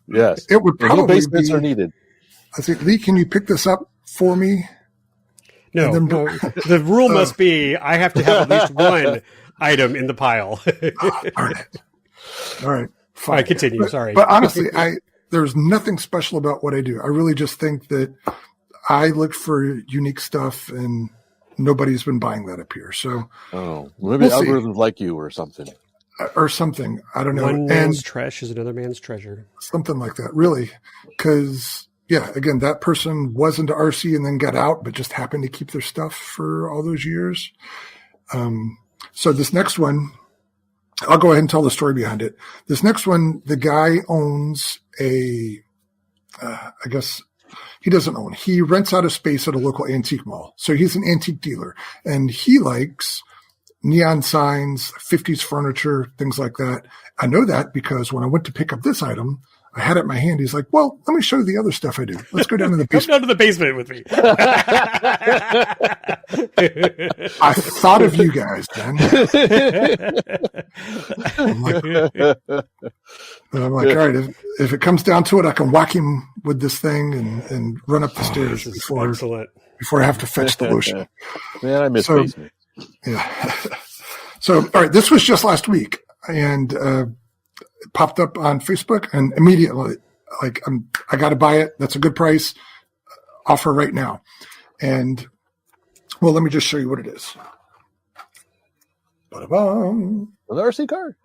[SPEAKER 3] yes.
[SPEAKER 2] It would probably
[SPEAKER 3] basements are needed.
[SPEAKER 2] I think, Lee, can you pick this up for me?
[SPEAKER 4] No. The rule must be I have to have at least one item in the pile.
[SPEAKER 2] All right. Fine.
[SPEAKER 4] All right, continue. Sorry.
[SPEAKER 2] But honestly, there's nothing special about what I do. I really just think that I look for unique stuff and nobody's been buying that up here. So,
[SPEAKER 3] maybe algorithms like you or something.
[SPEAKER 2] I don't know.
[SPEAKER 4] One man's trash is another man's treasure.
[SPEAKER 2] Something like that, really. Because, again, that person was into RC and then got out, but just happened to keep their stuff for all those years. So this next one, I'll go ahead and tell the story behind it. This next one, the guy owns I guess he doesn't own. He rents out a space at a local antique mall. So he's an antique dealer, and he likes neon signs, 50s furniture, things like that. I know that because when I went to pick up this item, I had it in my hand. He's like, well, let me show you the other stuff I do. Let's go down to the basement.
[SPEAKER 4] Come down to the basement with me.
[SPEAKER 2] I thought of you guys, then. I'm like, all right, if it comes down to it, I can whack him with this thing and run up the stairs before I have to fetch the lotion.
[SPEAKER 3] Man, I miss basement.
[SPEAKER 2] Yeah. So, all right, this was just last week, and it popped up on Facebook, and immediately, like, I got to buy it. That's a good price. Offer right now. And, well, let me just show you what it is. Ba-da-bum.
[SPEAKER 3] Another RC car.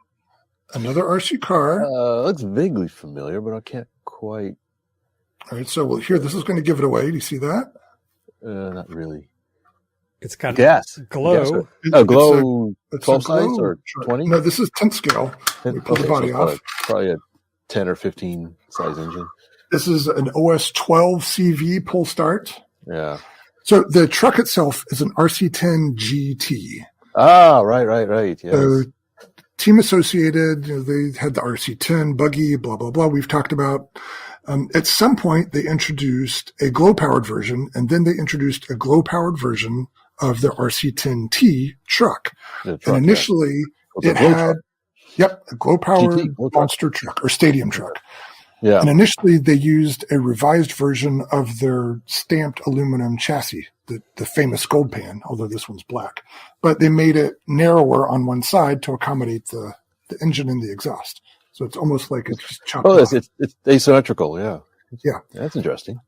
[SPEAKER 2] Another RC car.
[SPEAKER 3] Looks vaguely familiar, but I can't quite.
[SPEAKER 2] All right, so here, this is going to give it away. Do you see that?
[SPEAKER 3] Not really.
[SPEAKER 4] It's got
[SPEAKER 3] glow. Glow.
[SPEAKER 2] It's
[SPEAKER 3] 12 size or 20?
[SPEAKER 2] No, this is 10 scale. We pull the body off.
[SPEAKER 3] Probably a 10 or 15 size engine.
[SPEAKER 2] This is an OS 12 CV pull start.
[SPEAKER 3] Yeah.
[SPEAKER 2] So the truck itself is an RC10 GT.
[SPEAKER 3] Ah, right. Yes.
[SPEAKER 2] So team associated, they had the RC10 buggy, blah, blah, blah. We've talked about. At some point, they introduced a glow-powered version, and then they introduced a glow-powered version of the RC10T truck. And initially, it had, a glow-powered monster truck or stadium truck. Yeah. And initially, they used a revised version of their stamped aluminum chassis, the famous gold pan, although this one's black. But they made it narrower on one side to accommodate the engine and the exhaust. So it's almost like it's just chopped off.
[SPEAKER 3] It's asymmetrical, yeah.
[SPEAKER 2] Yeah.
[SPEAKER 3] That's interesting.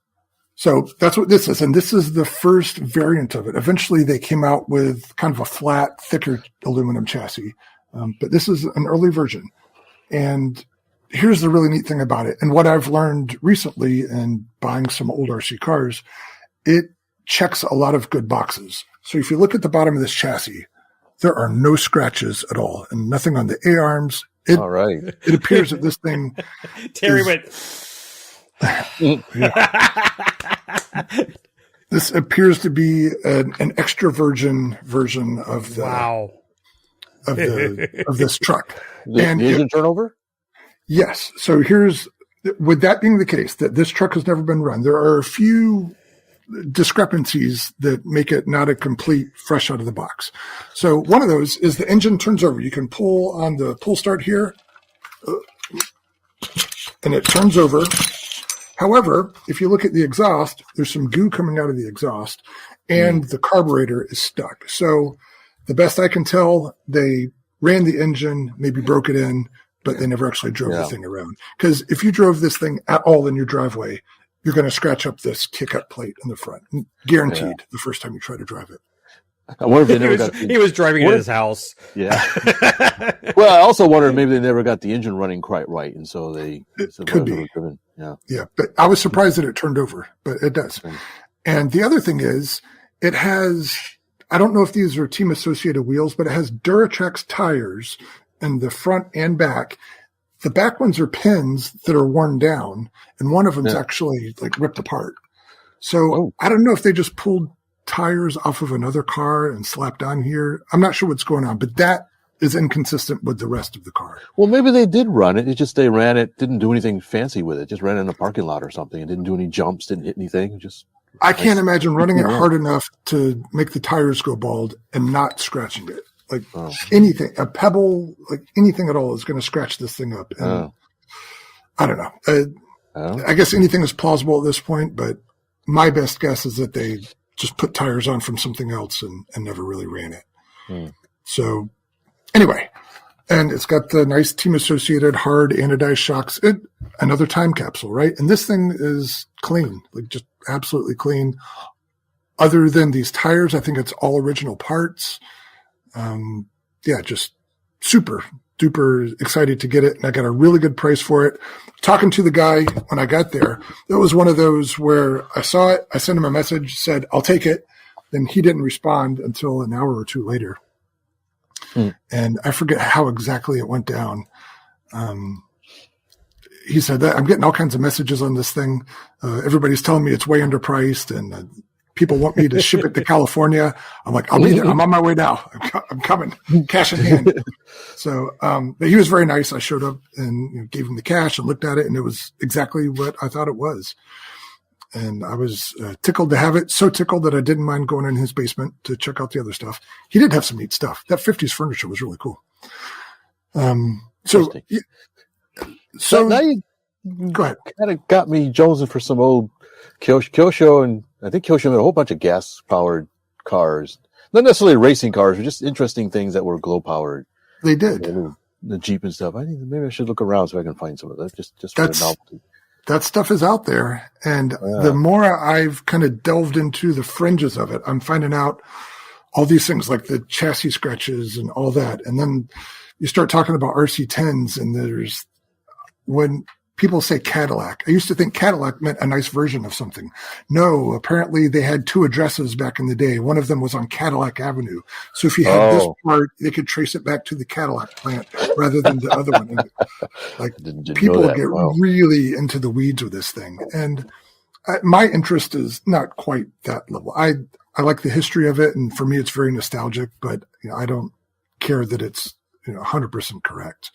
[SPEAKER 2] So that's what this is. And this is the first variant of it. Eventually, they came out with kind of a flat, thicker aluminum chassis. But this is an early version. And here's the really neat thing about it. And what I've learned recently in buying some old RC cars, it checks a lot of good boxes. So if you look at the bottom of this chassis, there are no scratches at all and nothing on the A-arms.
[SPEAKER 3] All right.
[SPEAKER 2] It appears that this thing
[SPEAKER 4] Terry went.
[SPEAKER 2] This appears to be an extra virgin version of the of this truck.
[SPEAKER 3] The engine turnover?
[SPEAKER 2] Yes. So with that being the case, that this truck has never been run, there are a few discrepancies that make it not a complete fresh out of the box. So one of those is the engine turns over. You can pull on the pull start here, and it turns over. However, if you look at the exhaust, there's some goo coming out of the exhaust, and the carburetor is stuck. So the best I can tell, they ran the engine, maybe broke it in, but they never actually drove the thing around. Because if you drove this thing at all in your driveway, you're going to scratch up this kick-up plate in the front. Guaranteed the first time you try to drive it.
[SPEAKER 3] I wonder if they never got
[SPEAKER 4] he was driving it in his house.
[SPEAKER 3] Yeah. Well, I also wonder if maybe they never got the engine running quite right, and so they
[SPEAKER 2] could be. Yeah, but I was surprised that it turned over, but it does. Okay. And the other thing is, it has, I don't know if these are team associated wheels, but it has Duratrax tires in the front and back. The back ones are pins that are worn down, and one of them's actually like ripped apart. So I don't know if they just pulled tires off of another car and slapped on here. I'm not sure what's going on, but that is inconsistent with the rest of the car.
[SPEAKER 3] Well, maybe they did run it. It's just they ran it, didn't do anything fancy with it. Just ran it in a parking lot or something. It didn't do any jumps, didn't hit anything. I
[SPEAKER 2] can't imagine running it hard enough to make the tires go bald and not scratching it. Like anything, a pebble, like anything at all is going to scratch this thing up. And I don't know. I guess anything is plausible at this point, but my best guess is that they just put tires on from something else and never really ran it. So anyway, and it's got the nice team associated hard anodized shocks. Another time capsule, right? And this thing is clean, like just absolutely clean. other than these tires, I think it's all original parts. Just super duper excited to get it. And I got a really good price for it. Talking to the guy when I got there, it was one of those where I saw it. I sent him a message, said, I'll take it. Then he didn't respond until an hour or two later. And I forget how exactly it went down. He said that I'm getting all kinds of messages on this thing. Everybody's telling me it's way underpriced and people want me to ship it to California. I'm like, I'll be there. I'm on my way now. I'm coming, cash in hand. So, but he was very nice. I showed up and gave him the cash and looked at it, and it was exactly what I thought it was. And I was tickled to have it, so tickled that I didn't mind going in his basement to check out the other stuff. He did have some neat stuff. That 50s furniture was really cool. So
[SPEAKER 3] now you
[SPEAKER 2] go ahead.
[SPEAKER 3] Kind of got me jonesing for some old Kyosho, and I think Kyosho made a whole bunch of gas-powered cars. Not necessarily racing cars, but just interesting things that were glow-powered.
[SPEAKER 2] They did.
[SPEAKER 3] The Jeep and stuff. I think maybe I should look around so I can find some of that, just for the novelty.
[SPEAKER 2] That stuff is out there. And the more I've kind of delved into the fringes of it, I'm finding out all these things like the chassis scratches and all that. And then you start talking about RC10s, and there's when people say Cadillac, I used to think Cadillac meant a nice version of something. No, apparently they had two addresses back in the day. One of them was on Cadillac Avenue. So if you had this part, they could trace it back to the Cadillac plant rather than the other one. And, like people get really into the weeds with this thing. And my interest is not quite that level. I like the history of it. And for me, it's very nostalgic, but I don't care that it's 100% correct.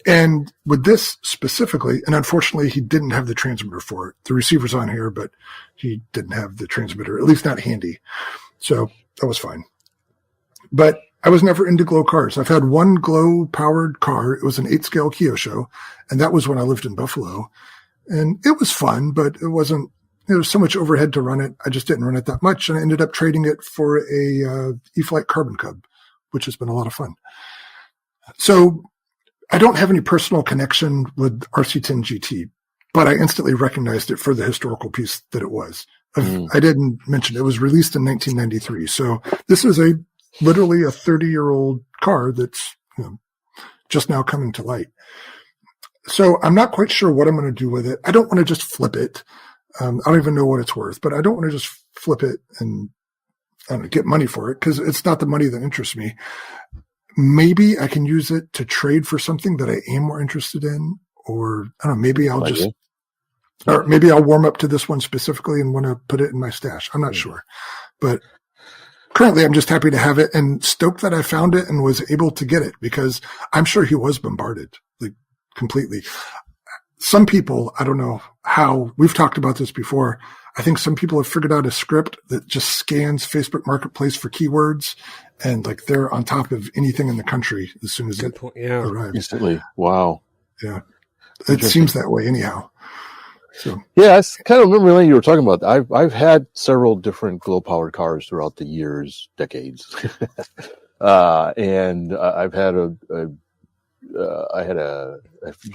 [SPEAKER 2] And with this specifically, and unfortunately, he didn't have the transmitter for it. The receiver's on here, but he didn't have the transmitter, at least not handy. So that was fine. But I was never into glow cars. I've had one glow-powered car. It was an 8-scale Kyosho, and that was when I lived in Buffalo. And it was fun, but it wasn't – there was so much overhead to run it. I just didn't run it that much, and I ended up trading it for a E-Flight Carbon Cub, which has been a lot of fun. So – I don't have any personal connection with RC10 GT, but I instantly recognized it for the historical piece that it was. I didn't mention it was released in 1993. So this is literally a 30-year-old car that's just now coming to light. So I'm not quite sure what I'm going to do with it. I don't want to just flip it. I don't even know what it's worth, but I don't want to just flip it and get money for it because it's not the money that interests me. Maybe I can use it to trade for something that I am more interested in, or I don't know, maybe I'll warm up to this one specifically and want to put it in my stash. I'm not sure, but currently I'm just happy to have it and stoked that I found it and was able to get it because I'm sure he was bombarded like completely. Some people, I don't know how, we've talked about this before. I think some people have figured out a script that just scans Facebook Marketplace for keywords and like they're on top of anything in the country as soon as it arrives.
[SPEAKER 3] Instantly. Wow.
[SPEAKER 2] Yeah. It seems that way anyhow. So
[SPEAKER 3] yeah, I kind of remember when you were talking about that. I've had several different glow powered cars throughout the years, decades. And I've had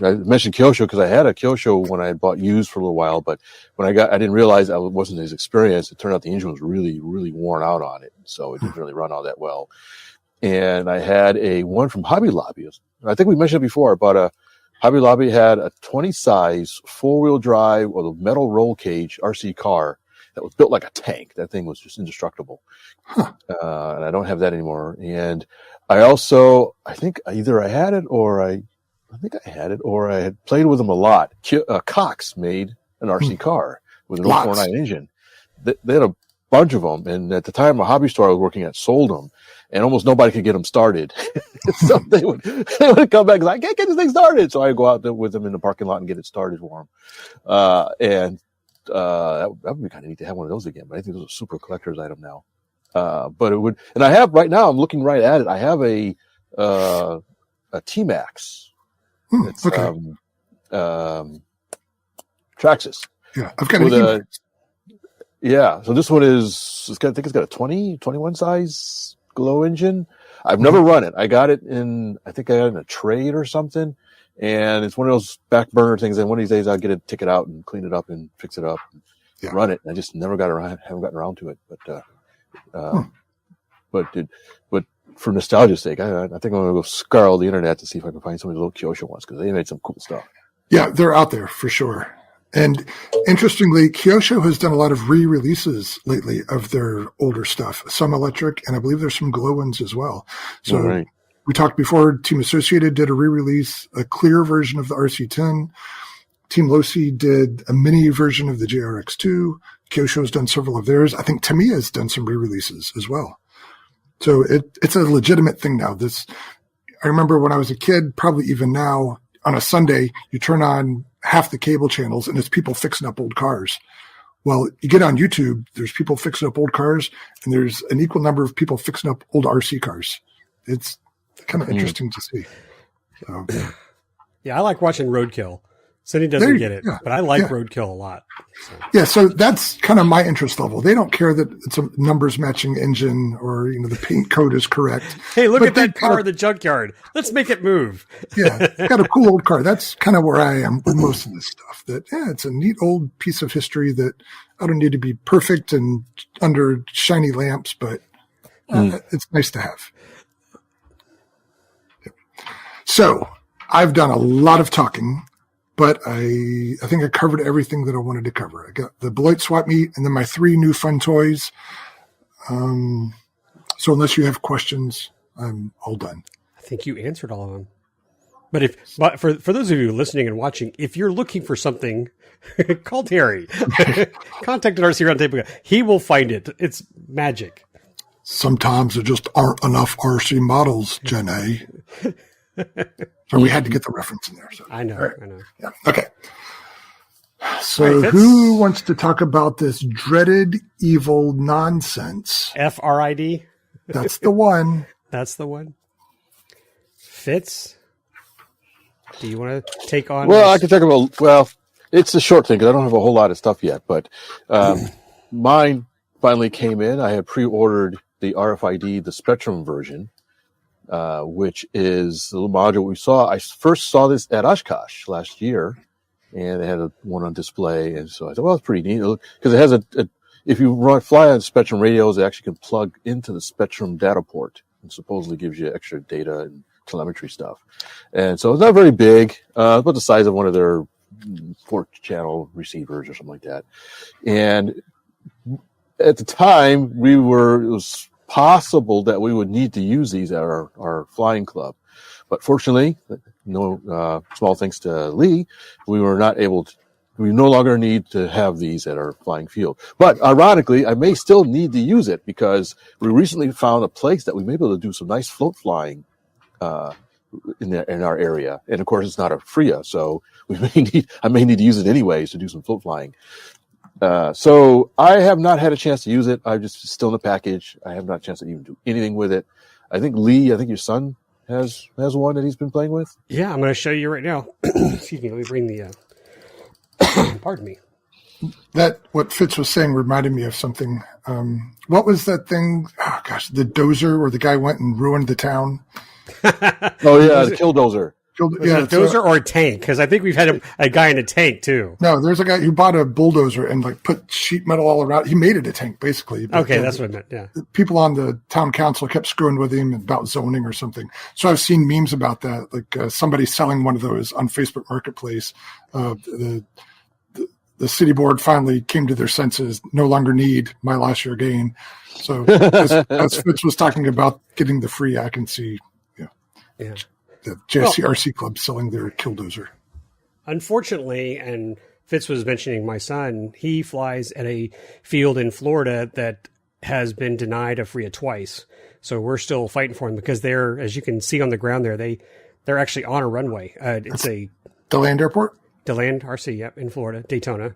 [SPEAKER 3] I mentioned Kyosho because I had a Kyosho when I had bought used for a little while, but when I didn't realize I wasn't as experienced. It turned out the engine was really, really worn out on it. So it didn't really run all that well. And I had one from Hobby Lobby. I think we mentioned it before, but Hobby Lobby had a 20 size 4-wheel drive with a metal roll cage RC car that was built like a tank. That thing was just indestructible. And I don't have that anymore. And I also, I think either I had it or I had played with them a lot. Cox made an RC car with an 049 engine. They had a bunch of them. And at the time, a hobby store I was working at sold them. And almost nobody could get them started. So they would come back and say, I can't get this thing started. So I would go out there with them in the parking lot and get it started for them. That would be kind of neat to have one of those again. But I think those are super collector's item now. But it would, and I have right now, I'm looking right at it. I have a T-Max. It's, Traxxas.
[SPEAKER 2] Yeah. I've got an E-Max.
[SPEAKER 3] Yeah. So this one I think it's got a 21 size glow engine. I've never run it. I got it in a trade or something. And it's one of those back burner things. And one of these days I'll get it, take it out and clean it up and fix it up. run it. I just never haven't gotten around to it. But for nostalgia's sake, I think I'm going to go scour the internet to see if I can find some of the little Kyosho ones, because they made some cool stuff.
[SPEAKER 2] Yeah, they're out there for sure. And interestingly, Kyosho has done a lot of re-releases lately of their older stuff, some electric, and I believe there's some glow ones as well. So we talked before, Team Associated did a re-release, a clear version of the RC10. Team Losi did a mini version of the JRX2. Kyosho's done several of theirs. I think Tamiya's done some re-releases as well. So it's a legitimate thing now. I remember when I was a kid, probably even now, on a Sunday, you turn on half the cable channels and it's people fixing up old cars. Well, you get on YouTube, there's people fixing up old cars, and there's an equal number of people fixing up old RC cars. It's kind of interesting to see. So,
[SPEAKER 4] yeah, I like watching Roadkill. Cindy doesn't get it, but I like Roadkill a lot. So.
[SPEAKER 2] Yeah, so that's kind of my interest level. They don't care that it's a numbers matching engine or the paint code is correct.
[SPEAKER 4] Hey, look at that car in the junkyard. Let's make it move.
[SPEAKER 2] Yeah, got a cool old car. That's kind of where I am with most of this stuff. That it's a neat old piece of history that I don't need to be perfect and under shiny lamps, but it's nice to have. So I've done a lot of talking. But I think I covered everything that I wanted to cover. I got the Beloit swap meet and then my 3 new fun toys. So unless you have questions, I'm all done.
[SPEAKER 4] I think you answered all of them. But for those of you listening and watching, if you're looking for something, call Terry. Contact at RC Roundtable. He will find it. It's magic.
[SPEAKER 2] Sometimes there just aren't enough RC models, Jenny. So we had to get the reference in there. So.
[SPEAKER 4] I know.
[SPEAKER 2] Yeah. Okay. So who wants to talk about this dreaded evil nonsense?
[SPEAKER 4] FRID?
[SPEAKER 2] That's the one.
[SPEAKER 4] That's the one. Fitz, do you want to take on?
[SPEAKER 3] Well, I can talk about, it's a short thing because I don't have a whole lot of stuff yet, but mine finally came in. I had pre-ordered the RFID, the Spectrum version. Which is the little module we saw. I first saw this at Oshkosh last year, and they had one on display. And so I thought, well, it's pretty neat because it has if you fly on Spectrum radios, it actually can plug into the Spectrum data port and supposedly gives you extra data and telemetry stuff. And so it's not very big, about the size of one of their 4-channel receivers or something like that. And at the time, it was possible that we would need to use these at our flying club. But fortunately, no small thanks to Lee, we no longer need to have these at our flying field. But ironically, I may still need to use it because we recently found a place that we may be able to do some nice float flying in our area. And of course, it's not a FRIA, so I may need to use it anyways to do some float flying. So I have not had a chance to use it. I'm just still in the package. I have not had a chance to even do anything with it. I think your son has one that he's been playing with.
[SPEAKER 4] Yeah, I'm going to show you right now. Excuse me. Let me bring the, pardon me.
[SPEAKER 2] That, what Fitz was saying reminded me of something. What was that thing? Oh gosh, the dozer where the guy went and ruined the town.
[SPEAKER 3] Oh yeah, the Killdozer.
[SPEAKER 4] A dozer or a tank? Because I think we've had a guy in a tank too.
[SPEAKER 2] No, there's a guy who bought a bulldozer and put sheet metal all around. He made it a tank basically.
[SPEAKER 4] Okay, that's what I meant. Yeah. People
[SPEAKER 2] on the town council kept screwing with him about zoning or something. So I've seen memes about that, somebody selling one of those on Facebook Marketplace. The city board finally came to their senses. No longer need my last year gain. So as Fitz was talking about getting the free, I can see. Yeah. The JSCRC Club selling their Killdozer.
[SPEAKER 4] Unfortunately, and Fitz was mentioning my son, he flies at a field in Florida that has been denied a FRIA twice. So we're still fighting for them because they're, as you can see on the ground there, they're actually on a runway. It's
[SPEAKER 2] DeLand Airport?
[SPEAKER 4] DeLand RC, yep, in Florida, Daytona.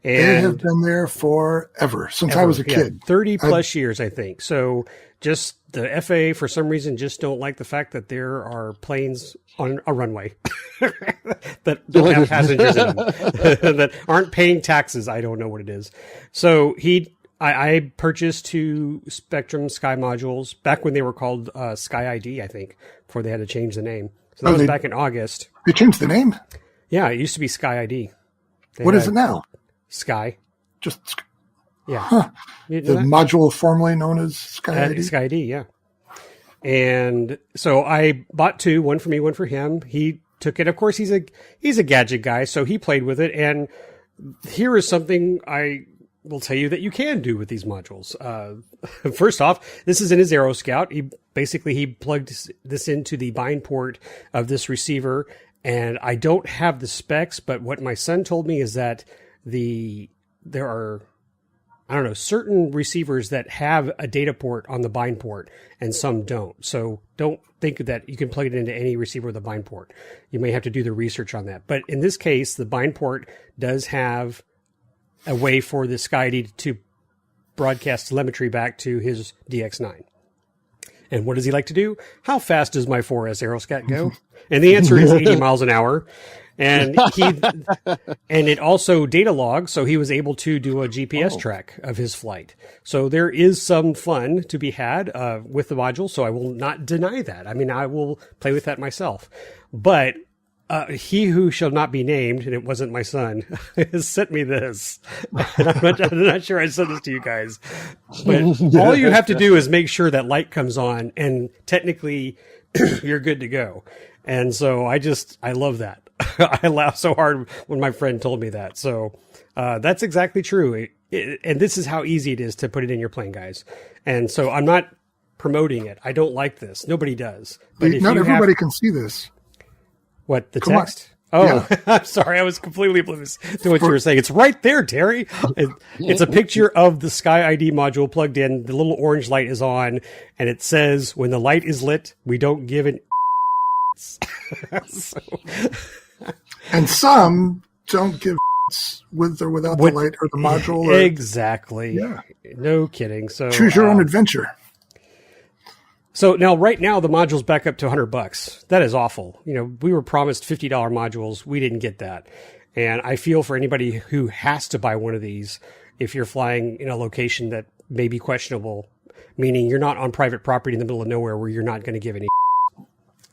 [SPEAKER 4] And
[SPEAKER 2] they have been there forever, since I was a kid.
[SPEAKER 4] 30 plus years, I think. So just the FAA, for some reason, just don't like the fact that there are planes on a runway that don't have passengers in them, that aren't paying taxes. I don't know what it is. So I purchased 2 Spectrum Sky modules back when they were called Sky ID, I think, before they had to change the name. So that was back in August.
[SPEAKER 2] They changed the name?
[SPEAKER 4] Yeah, it used to be Sky ID.
[SPEAKER 2] What is it now?
[SPEAKER 4] Sky.
[SPEAKER 2] Just
[SPEAKER 4] yeah,
[SPEAKER 2] the module formerly known as SkyID.
[SPEAKER 4] SkyID, yeah. And so I bought two, one for me, one for him. He took it. Of course, he's a gadget guy, so he played with it. And here is something I will tell you that you can do with these modules. First off, this is in his Aero Scout. He plugged this into the bind port of this receiver, and I don't have the specs, but what my son told me is that there are, I don't know, certain receivers that have a data port on the bind port and some don't. So don't think that you can plug it into any receiver with a bind port. You may have to do the research on that. But in this case, the bind port does have a way for the SkyID to broadcast telemetry back to his DX9. And what does he like to do? How fast does my 4S Aeroscat go? And the answer is 80 miles an hour. And it also data logs, so he was able to do a GPS track of his flight. So there is some fun to be had with the module, so I will not deny that. I mean, I will play with that myself. But he who shall not be named, and it wasn't my son, has sent me this. And I'm not sure I sent this to you guys. But all you have to do is make sure that light comes on, and technically you're good to go. And so I love that. I laughed so hard when my friend told me that. So that's exactly true. And this is how easy it is to put it in your plane, guys. And so I'm not promoting it. I don't like this. Nobody does. But
[SPEAKER 2] not everybody can see this.
[SPEAKER 4] What, the
[SPEAKER 2] Come
[SPEAKER 4] text?
[SPEAKER 2] On.
[SPEAKER 4] Oh, yeah. I'm sorry. I was completely oblivious to what you were saying. It's right there, Terry. It's a picture of the SkyID module plugged in. The little orange light is on, and it says, when the light is lit, we don't give an
[SPEAKER 2] And some don't give with or without the light or the module.
[SPEAKER 4] Exactly. Yeah. No kidding. So
[SPEAKER 2] choose your own adventure.
[SPEAKER 4] So right now the module's back up to $100. That is awful. You know, we were promised $50 modules. We didn't get that. And I feel for anybody who has to buy one of these, if you're flying in a location that may be questionable, meaning you're not on private property in the middle of nowhere where you're not going to give any.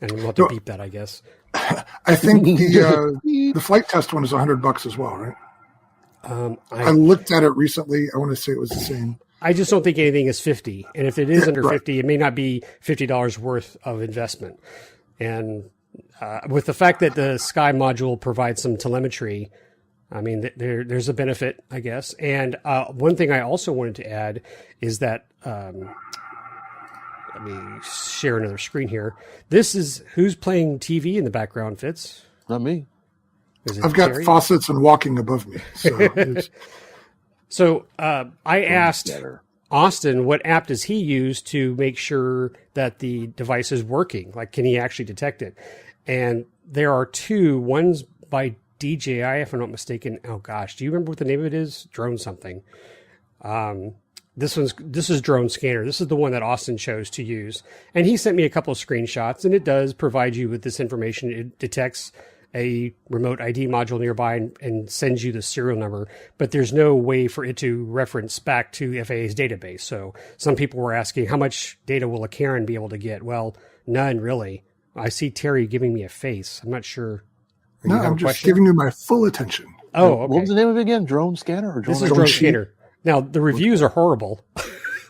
[SPEAKER 4] And we'll have to beep that, I guess.
[SPEAKER 2] I think the flight test one is $100 as well, right? I looked at it recently. I want to say it was the same.
[SPEAKER 4] I just don't think anything is 50. And if it is under 50, it may not be $50 worth of investment. And with the fact that the Sky module provides some telemetry, I mean, there's a benefit, I guess. And one thing I also wanted to add is that, let me share another screen here. This is who's playing TV in the background, Fitz?
[SPEAKER 3] Not me.
[SPEAKER 2] I've got Terry? Faucets and walking above me.
[SPEAKER 4] So I asked Austin what app does he use to make sure that the device is working? Like, can he actually detect it? And there are two. One's by DJI, if I'm not mistaken. Oh gosh, do you remember what the name of it is? Drone something. This is Drone Scanner. This is the one that Austin chose to use. And he sent me a couple of screenshots, and it does provide you with this information. It detects a remote ID module nearby and sends you the serial number, but there's no way for it to reference back to FAA's database. So some people were asking, how much data will a Karen be able to get? Well, none really. I see Terry giving me a face. I'm not sure.
[SPEAKER 2] No, I'm just giving you my full attention.
[SPEAKER 4] Oh, okay.
[SPEAKER 3] What was the name of it again? Drone Scanner? Or
[SPEAKER 4] This is Drone Scanner. Now, the reviews are horrible,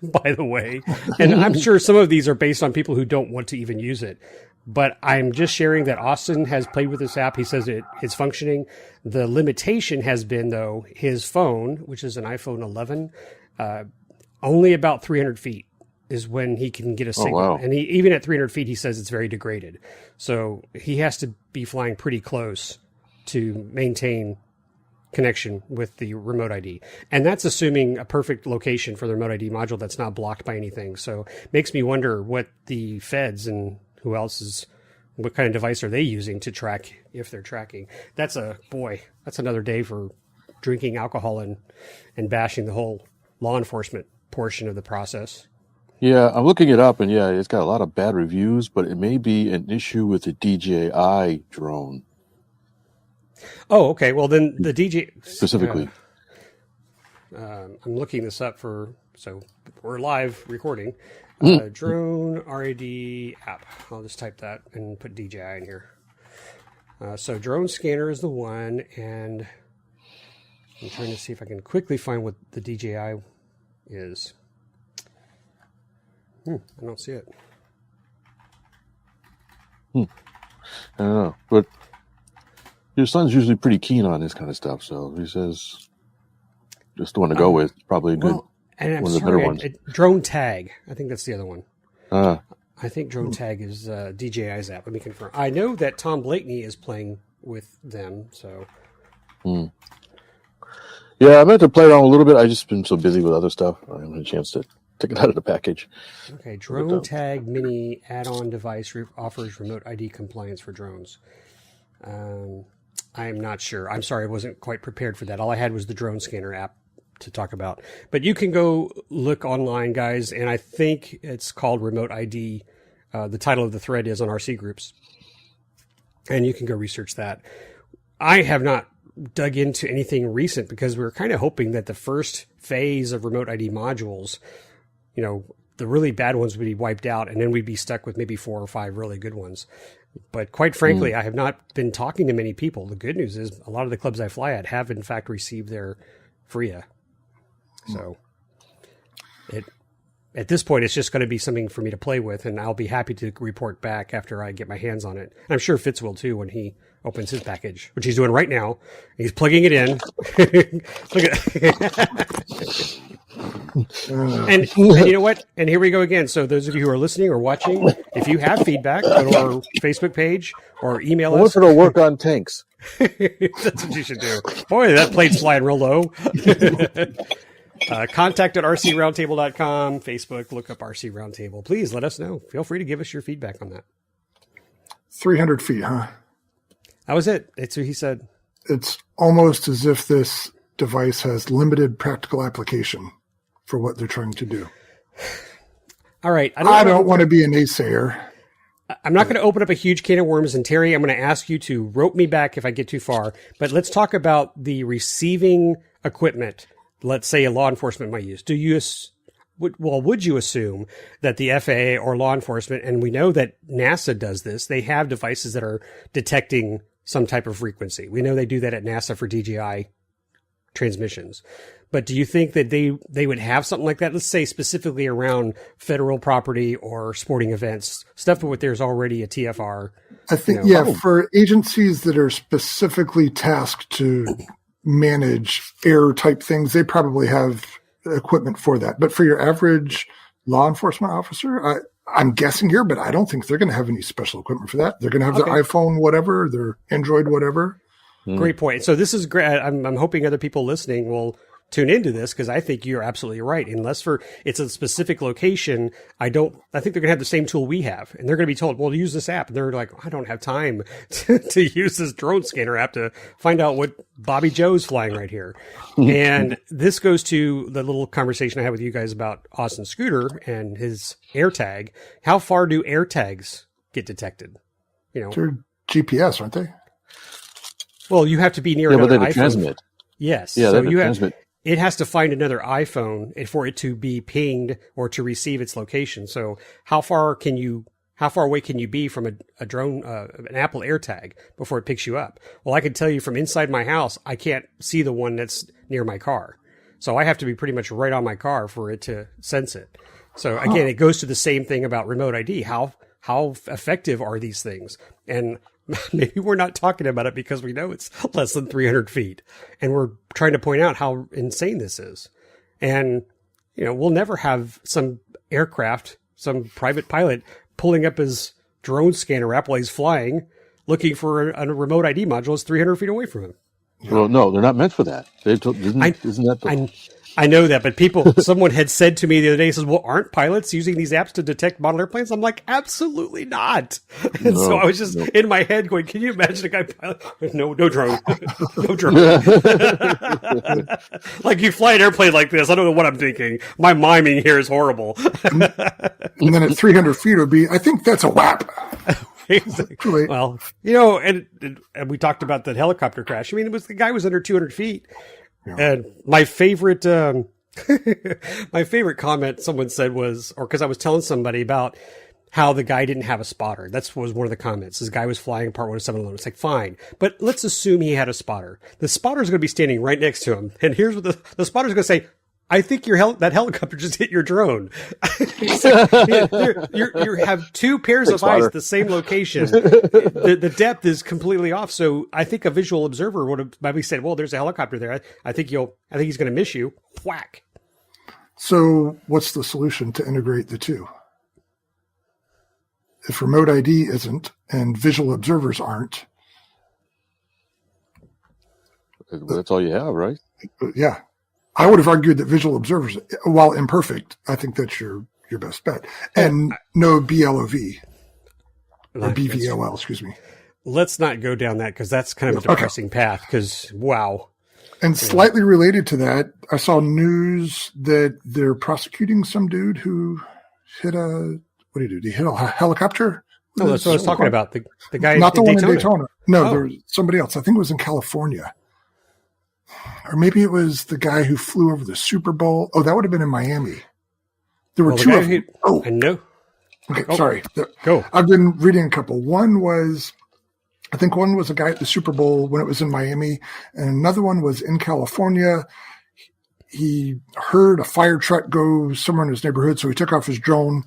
[SPEAKER 4] by the way. And I'm sure some of these are based on people who don't want to even use it. But I'm just sharing that Austin has played with this app. He says it's functioning. The limitation has been, though, his phone, which is an iPhone 11, only about 300 feet is when he can get a signal. Oh, wow. And even at 300 feet, he says it's very degraded. So he has to be flying pretty close to maintain connection with the remote ID. And that's assuming a perfect location for the remote ID module that's not blocked by anything. So it makes me wonder what the feds and who else is, what kind of device are they using to track if they're tracking? That's another day for drinking alcohol and bashing the whole law enforcement portion of the process.
[SPEAKER 3] Yeah, I'm looking it up, and yeah, it's got a lot of bad reviews, but it may be an issue with the DJI drone.
[SPEAKER 4] Oh, okay. Well, then the DJ
[SPEAKER 3] specifically.
[SPEAKER 4] I'm looking this up so we're live recording. Drone RAD app. I'll just type that and put DJI in here. So Drone Scanner is the one, and I'm trying to see if I can quickly find what the DJI is. I don't see it.
[SPEAKER 3] I don't know, but your son's usually pretty keen on this kind of stuff, so he says just the one to go with. Probably a good
[SPEAKER 4] and I'm
[SPEAKER 3] one of the better ones.
[SPEAKER 4] Drone Tag. I think that's the other one. I think Drone Tag is DJI's app. Let me confirm. I know that Tom Blakeney is playing with them, so.
[SPEAKER 3] Yeah, I meant to play around a little bit. I just been so busy with other stuff. I haven't had a chance to take it out of the package.
[SPEAKER 4] Okay, Drone Tag Mini add-on device offers remote ID compliance for drones. I am not sure. I'm sorry, I wasn't quite prepared for that. All I had was the drone scanner app to talk about. But you can go look online, guys, and I think it's called Remote ID. The title of the thread is on RC Groups. And you can go research that. I have not dug into anything recent because we were kind of hoping that the first phase of Remote ID modules, you know, the really bad ones would be wiped out, and then we'd be stuck with maybe 4 or 5 really good ones. But quite frankly, I have not been talking to many people. The good news is a lot of the clubs I fly at have, in fact, received their FRID. So at this point, it's just going to be something for me to play with, and I'll be happy to report back after I get my hands on it. And I'm sure Fitz will, too, when he opens his package, which he's doing right now. He's plugging it in. Look at and you know what? And here we go again. So those of you who are listening or watching, if you have feedback, go to our Facebook page or email us.
[SPEAKER 3] What if it'll work on tanks?
[SPEAKER 4] That's what you should do. Boy, that plate's flying real low. Contact at rcroundtable.com, Facebook, look up RC Roundtable. Please let us know. Feel free to give us your feedback on that.
[SPEAKER 2] 300 feet, huh?
[SPEAKER 4] That was it. It's what he said.
[SPEAKER 2] It's almost as if this device has limited practical application for what they're trying to do.
[SPEAKER 4] All right.
[SPEAKER 2] I don't want to be a naysayer.
[SPEAKER 4] I'm not going to open up a huge can of worms, and Terry, I'm going to ask you to rope me back if I get too far. But let's talk about the receiving equipment. Let's say a law enforcement might use. Would you assume that the FAA or law enforcement, and we know that NASA does this, they have devices that are detecting some type of frequency. We know they do that at NASA for DJI transmissions. But do you think that they would have something like that? Let's say specifically around federal property or sporting events, stuff where there's already a TFR.
[SPEAKER 2] I think, for agencies that are specifically tasked to manage air type things, they probably have equipment for that. But for your average law enforcement officer, I'm guessing here, but I don't think they're going to have any special equipment for that. They're going to have their iPhone, whatever, their Android, whatever.
[SPEAKER 4] Great point. So this is great. I'm hoping other people listening will tune into this, because I think you're absolutely right. Unless it's a specific location, I think they're going to have the same tool we have, and they're going to be told, well, use this app. And they're like, I don't have time to use this drone scanner app to find out what Bobby Joe's flying right here. And this goes to the little conversation I had with you guys about Austin Scooter and his AirTag. How far do AirTags get detected?
[SPEAKER 2] They're GPS, aren't they?
[SPEAKER 4] Well, you have to be near another iPhone.
[SPEAKER 3] Transmit.
[SPEAKER 4] Yes.
[SPEAKER 3] Yeah,
[SPEAKER 4] so
[SPEAKER 3] they transmit.
[SPEAKER 4] It has to find another iPhone for it to be pinged or to receive its location. So how far away can you be from a drone, an Apple AirTag before it picks you up? Well, I can tell you from inside my house, I can't see the one that's near my car. So I have to be pretty much right on my car for it to sense it. So again, it goes to the same thing about remote ID. How effective are these things? And maybe we're not talking about it because we know it's less than 300 feet. And we're trying to point out how insane this is. And, we'll never have some aircraft, some private pilot pulling up his drone scanner app while he's flying, looking for a remote ID module that's 300 feet away from him.
[SPEAKER 3] Well, no, they're not meant for that. Isn't that
[SPEAKER 4] I know that, but someone had said to me the other day, says, well, aren't pilots using these apps to detect model airplanes? I'm like, absolutely not. And so I was just in my head going, can you imagine a guy pilot? No drone. No drone. Like, you fly an airplane like this. I don't know what I'm thinking. My miming here is horrible.
[SPEAKER 2] And then at 300 feet, it would be, I think that's a WAP.
[SPEAKER 4] Exactly. Well, and we talked about that helicopter crash. I mean, the guy was under 200 feet. Yeah. And my favorite comment someone said was, or because I was telling somebody about how the guy didn't have a spotter. That was one of the comments. This guy was flying Part 107 alone. It's like, fine, but let's assume he had a spotter. The spotter's going to be standing right next to him. And here's what the spotter's going to say. I think that helicopter just hit your drone. You have two pairs of eyes at the same location. The depth is completely off. So I think a visual observer would have maybe said, well, there's a helicopter there. I think he's going to miss you. Whack.
[SPEAKER 2] So what's the solution to integrate the two? If remote ID isn't and visual observers aren't.
[SPEAKER 3] That's all you have, right?
[SPEAKER 2] Yeah. I would have argued that visual observers, while imperfect, I think that's your best bet. And no BLOV. Or BVOL, excuse me.
[SPEAKER 4] Let's not go down that because that's kind of a depressing path because, wow.
[SPEAKER 2] And slightly related to that, I saw news that they're prosecuting some dude who hit what did he do? Did he hit a helicopter?
[SPEAKER 4] No, that's what I was talking about. The guy
[SPEAKER 2] Not the one
[SPEAKER 4] Daytona.
[SPEAKER 2] in Daytona. No, there was somebody else. I think it was in California. Or maybe it was the guy who flew over the Super Bowl. Oh, that would have been in Miami. There were two of them.
[SPEAKER 4] I know.
[SPEAKER 2] Okay, sorry.
[SPEAKER 4] Go.
[SPEAKER 2] I've been reading a couple. I think one was a guy at the Super Bowl when it was in Miami, and another one was in California. He heard a fire truck go somewhere in his neighborhood, so he took off his drone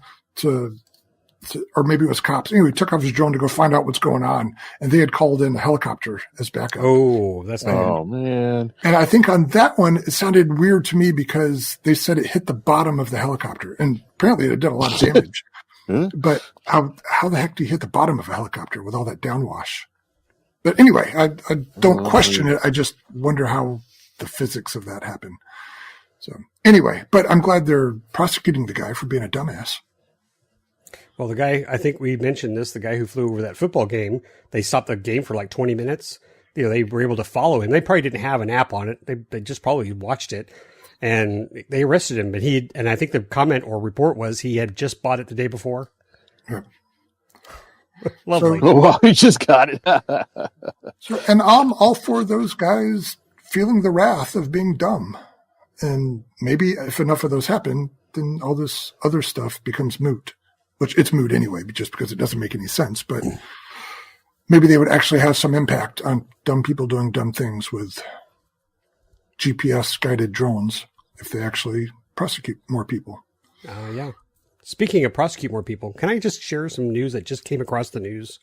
[SPEAKER 2] or maybe it was cops. Anyway, he took off his drone to go find out what's going on, and they had called in a helicopter as backup.
[SPEAKER 4] Oh, that's not
[SPEAKER 3] Oh, man.
[SPEAKER 2] And I think on that one, it sounded weird to me because they said it hit the bottom of the helicopter, and apparently it did a lot of damage. But how the heck do you hit the bottom of a helicopter with all that downwash? But anyway, I don't question it. I just wonder how the physics of that happen. So anyway, but I'm glad they're prosecuting the guy for being a dumbass.
[SPEAKER 4] Well, the guy, I think we mentioned this, the guy who flew over that football game, they stopped the game for like 20 minutes. They were able to follow him. They probably didn't have an app on it. They just probably watched it, and they arrested him. But and I think the comment or report was he had just bought it the day before.
[SPEAKER 2] Yeah.
[SPEAKER 4] Lovely.
[SPEAKER 3] Well, he just got it.
[SPEAKER 2] And I'm all for those guys feeling the wrath of being dumb. And maybe if enough of those happen, then all this other stuff becomes moot. Which it's moot anyway, just because it doesn't make any sense. But maybe they would actually have some impact on dumb people doing dumb things with GPS-guided drones if they actually prosecute more people.
[SPEAKER 4] Yeah. Speaking of prosecute more people, can I just share some news that just came across the news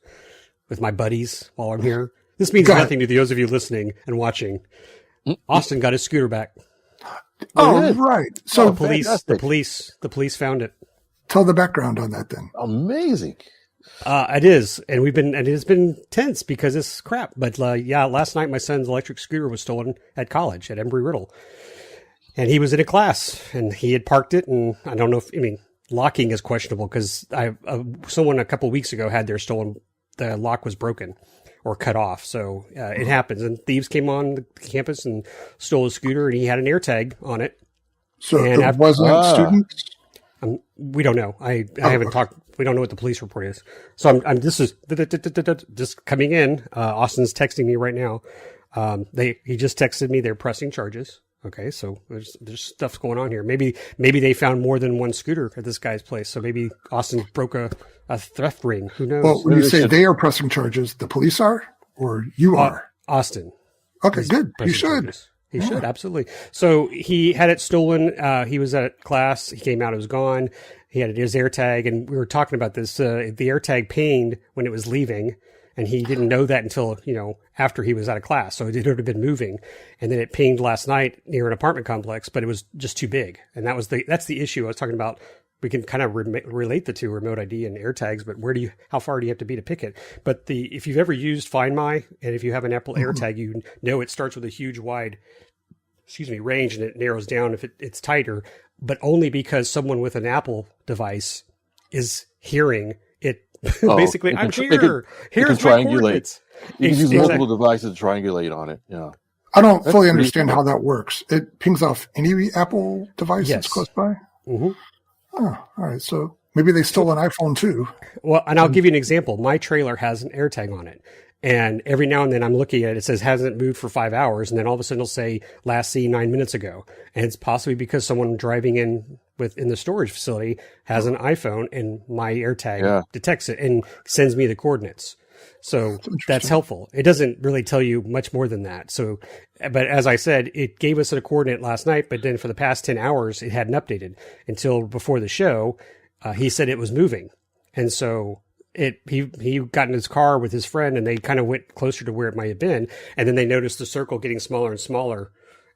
[SPEAKER 4] with my buddies while I'm here? This means nothing to those of you listening and watching. Austin got his scooter back.
[SPEAKER 2] Oh, right. So
[SPEAKER 4] the police found it.
[SPEAKER 2] Tell the background on that then.
[SPEAKER 3] Amazing.
[SPEAKER 4] It is. And it has been tense because it's crap. But last night my son's electric scooter was stolen at college at Embry-Riddle. And he was in a class and he had parked it. And I don't know locking is questionable because someone a couple of weeks ago had their stolen, the lock was broken or cut off. So it happens. And thieves came on the campus and stole a scooter and he had an AirTag on it.
[SPEAKER 2] So it wasn't students?
[SPEAKER 4] We don't know. I haven't talked. We don't know what the police report is. So this is just coming in. Austin's texting me right now. He just texted me. They're pressing charges. Okay. So there's stuff going on here. Maybe they found more than one scooter at this guy's place. So maybe Austin broke a theft ring. Who knows?
[SPEAKER 2] Well, when you say they are pressing charges, the police are, or you are?
[SPEAKER 4] Austin.
[SPEAKER 2] Okay, good. You should.
[SPEAKER 4] Charges. He should, absolutely. So he had it stolen. He was at class. He came out. It was gone. He had his AirTag, and we were talking about this. The AirTag pinged when it was leaving, and he didn't know that until after he was out of class. So it had been moving, and then it pinged last night near an apartment complex, but it was just too big, and that's the issue I was talking about. We can kind of relate the two, remote ID and AirTags, but how far do you have to be to pick it? But if you've ever used Find My, and if you have an Apple AirTag, you know it starts with a huge wide, range, and it narrows down if it's tighter, but only because someone with an Apple device is hearing it. Basically, I'm here. Here's my coordinates.
[SPEAKER 3] You can use multiple devices to triangulate on it. Yeah.
[SPEAKER 2] I don't fully understand how that works. It pings off any Apple device that's close by?
[SPEAKER 4] Mm-hmm.
[SPEAKER 2] Oh, all right. So maybe they stole an iPhone too.
[SPEAKER 4] Well, and I'll give you an example. My trailer has an AirTag on it. And every now and then I'm looking at it, it says hasn't moved for 5 hours. And then all of a sudden it'll say last seen 9 minutes ago. And it's possibly because someone driving in the storage facility has an iPhone and my AirTag detects it and sends me the coordinates. So that's helpful. It doesn't really tell you much more than that. So, but as I said, it gave us a coordinate last night, but then for the past 10 hours, it hadn't updated until before the show. He said it was moving. And so he got in his car with his friend and they kind of went closer to where it might have been. And then they noticed the circle getting smaller and smaller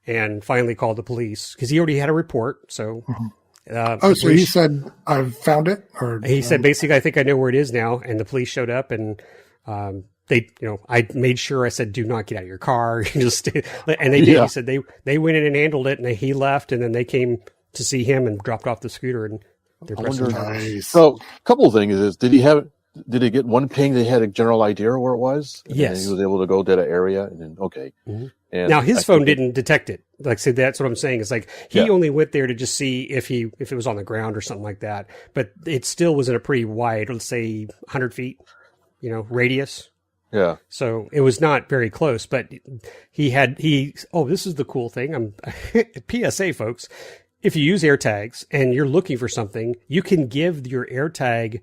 [SPEAKER 4] and finally called the police because he already had a report. So,
[SPEAKER 2] so he said, I've found it, or
[SPEAKER 4] he said, basically, I think I know where it is now. And the police showed up and, I made sure I said, do not get out of your car. And they did. He said they went in and handled it and he left and then they came to see him and dropped off the scooter and they're pressing
[SPEAKER 2] nice.
[SPEAKER 3] So a couple of things is, did he get one ping? They had a general idea where it was. And
[SPEAKER 4] yes.
[SPEAKER 3] He was able to go to that area and then, okay.
[SPEAKER 4] Mm-hmm.
[SPEAKER 3] And
[SPEAKER 4] now his phone didn't detect it. Like, so that's what I'm saying. It's like he only went there to just see if it was on the ground or something like that. But it still was in a pretty wide, let's say 100 feet, radius.
[SPEAKER 3] Yeah.
[SPEAKER 4] So it was not very close, but this is the cool thing. PSA folks, if you use AirTags and you're looking for something, you can give your AirTag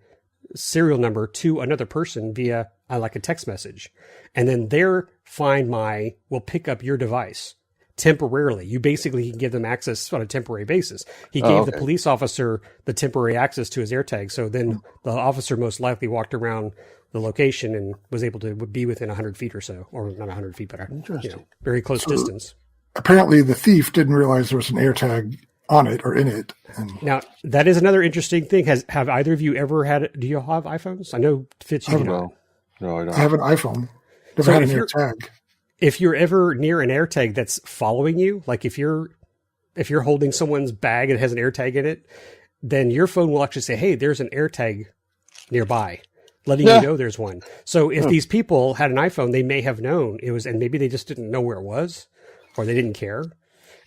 [SPEAKER 4] serial number to another person via like a text message. And then their Find My will pick up your device temporarily. You basically can give them access on a temporary basis. He gave the police officer the temporary access to his AirTag. So then the officer most likely walked around the location and was able to be within 100 feet or so, or not 100 feet, but very close distance.
[SPEAKER 2] Apparently the thief didn't realize there was an AirTag on it or in it.
[SPEAKER 4] Now, that is another interesting thing. Have either of you ever do you have iPhones? I know Fitz, you do not.
[SPEAKER 3] No, I don't.
[SPEAKER 2] I have an iPhone. Never had an AirTag.
[SPEAKER 4] If you're ever near an AirTag that's following you, like if you're holding someone's bag and it has an AirTag in it, then your phone will actually say, hey, there's an AirTag nearby, letting you know there's one. So if these people had an iPhone, they may have known it was, and maybe they just didn't know where it was or they didn't care.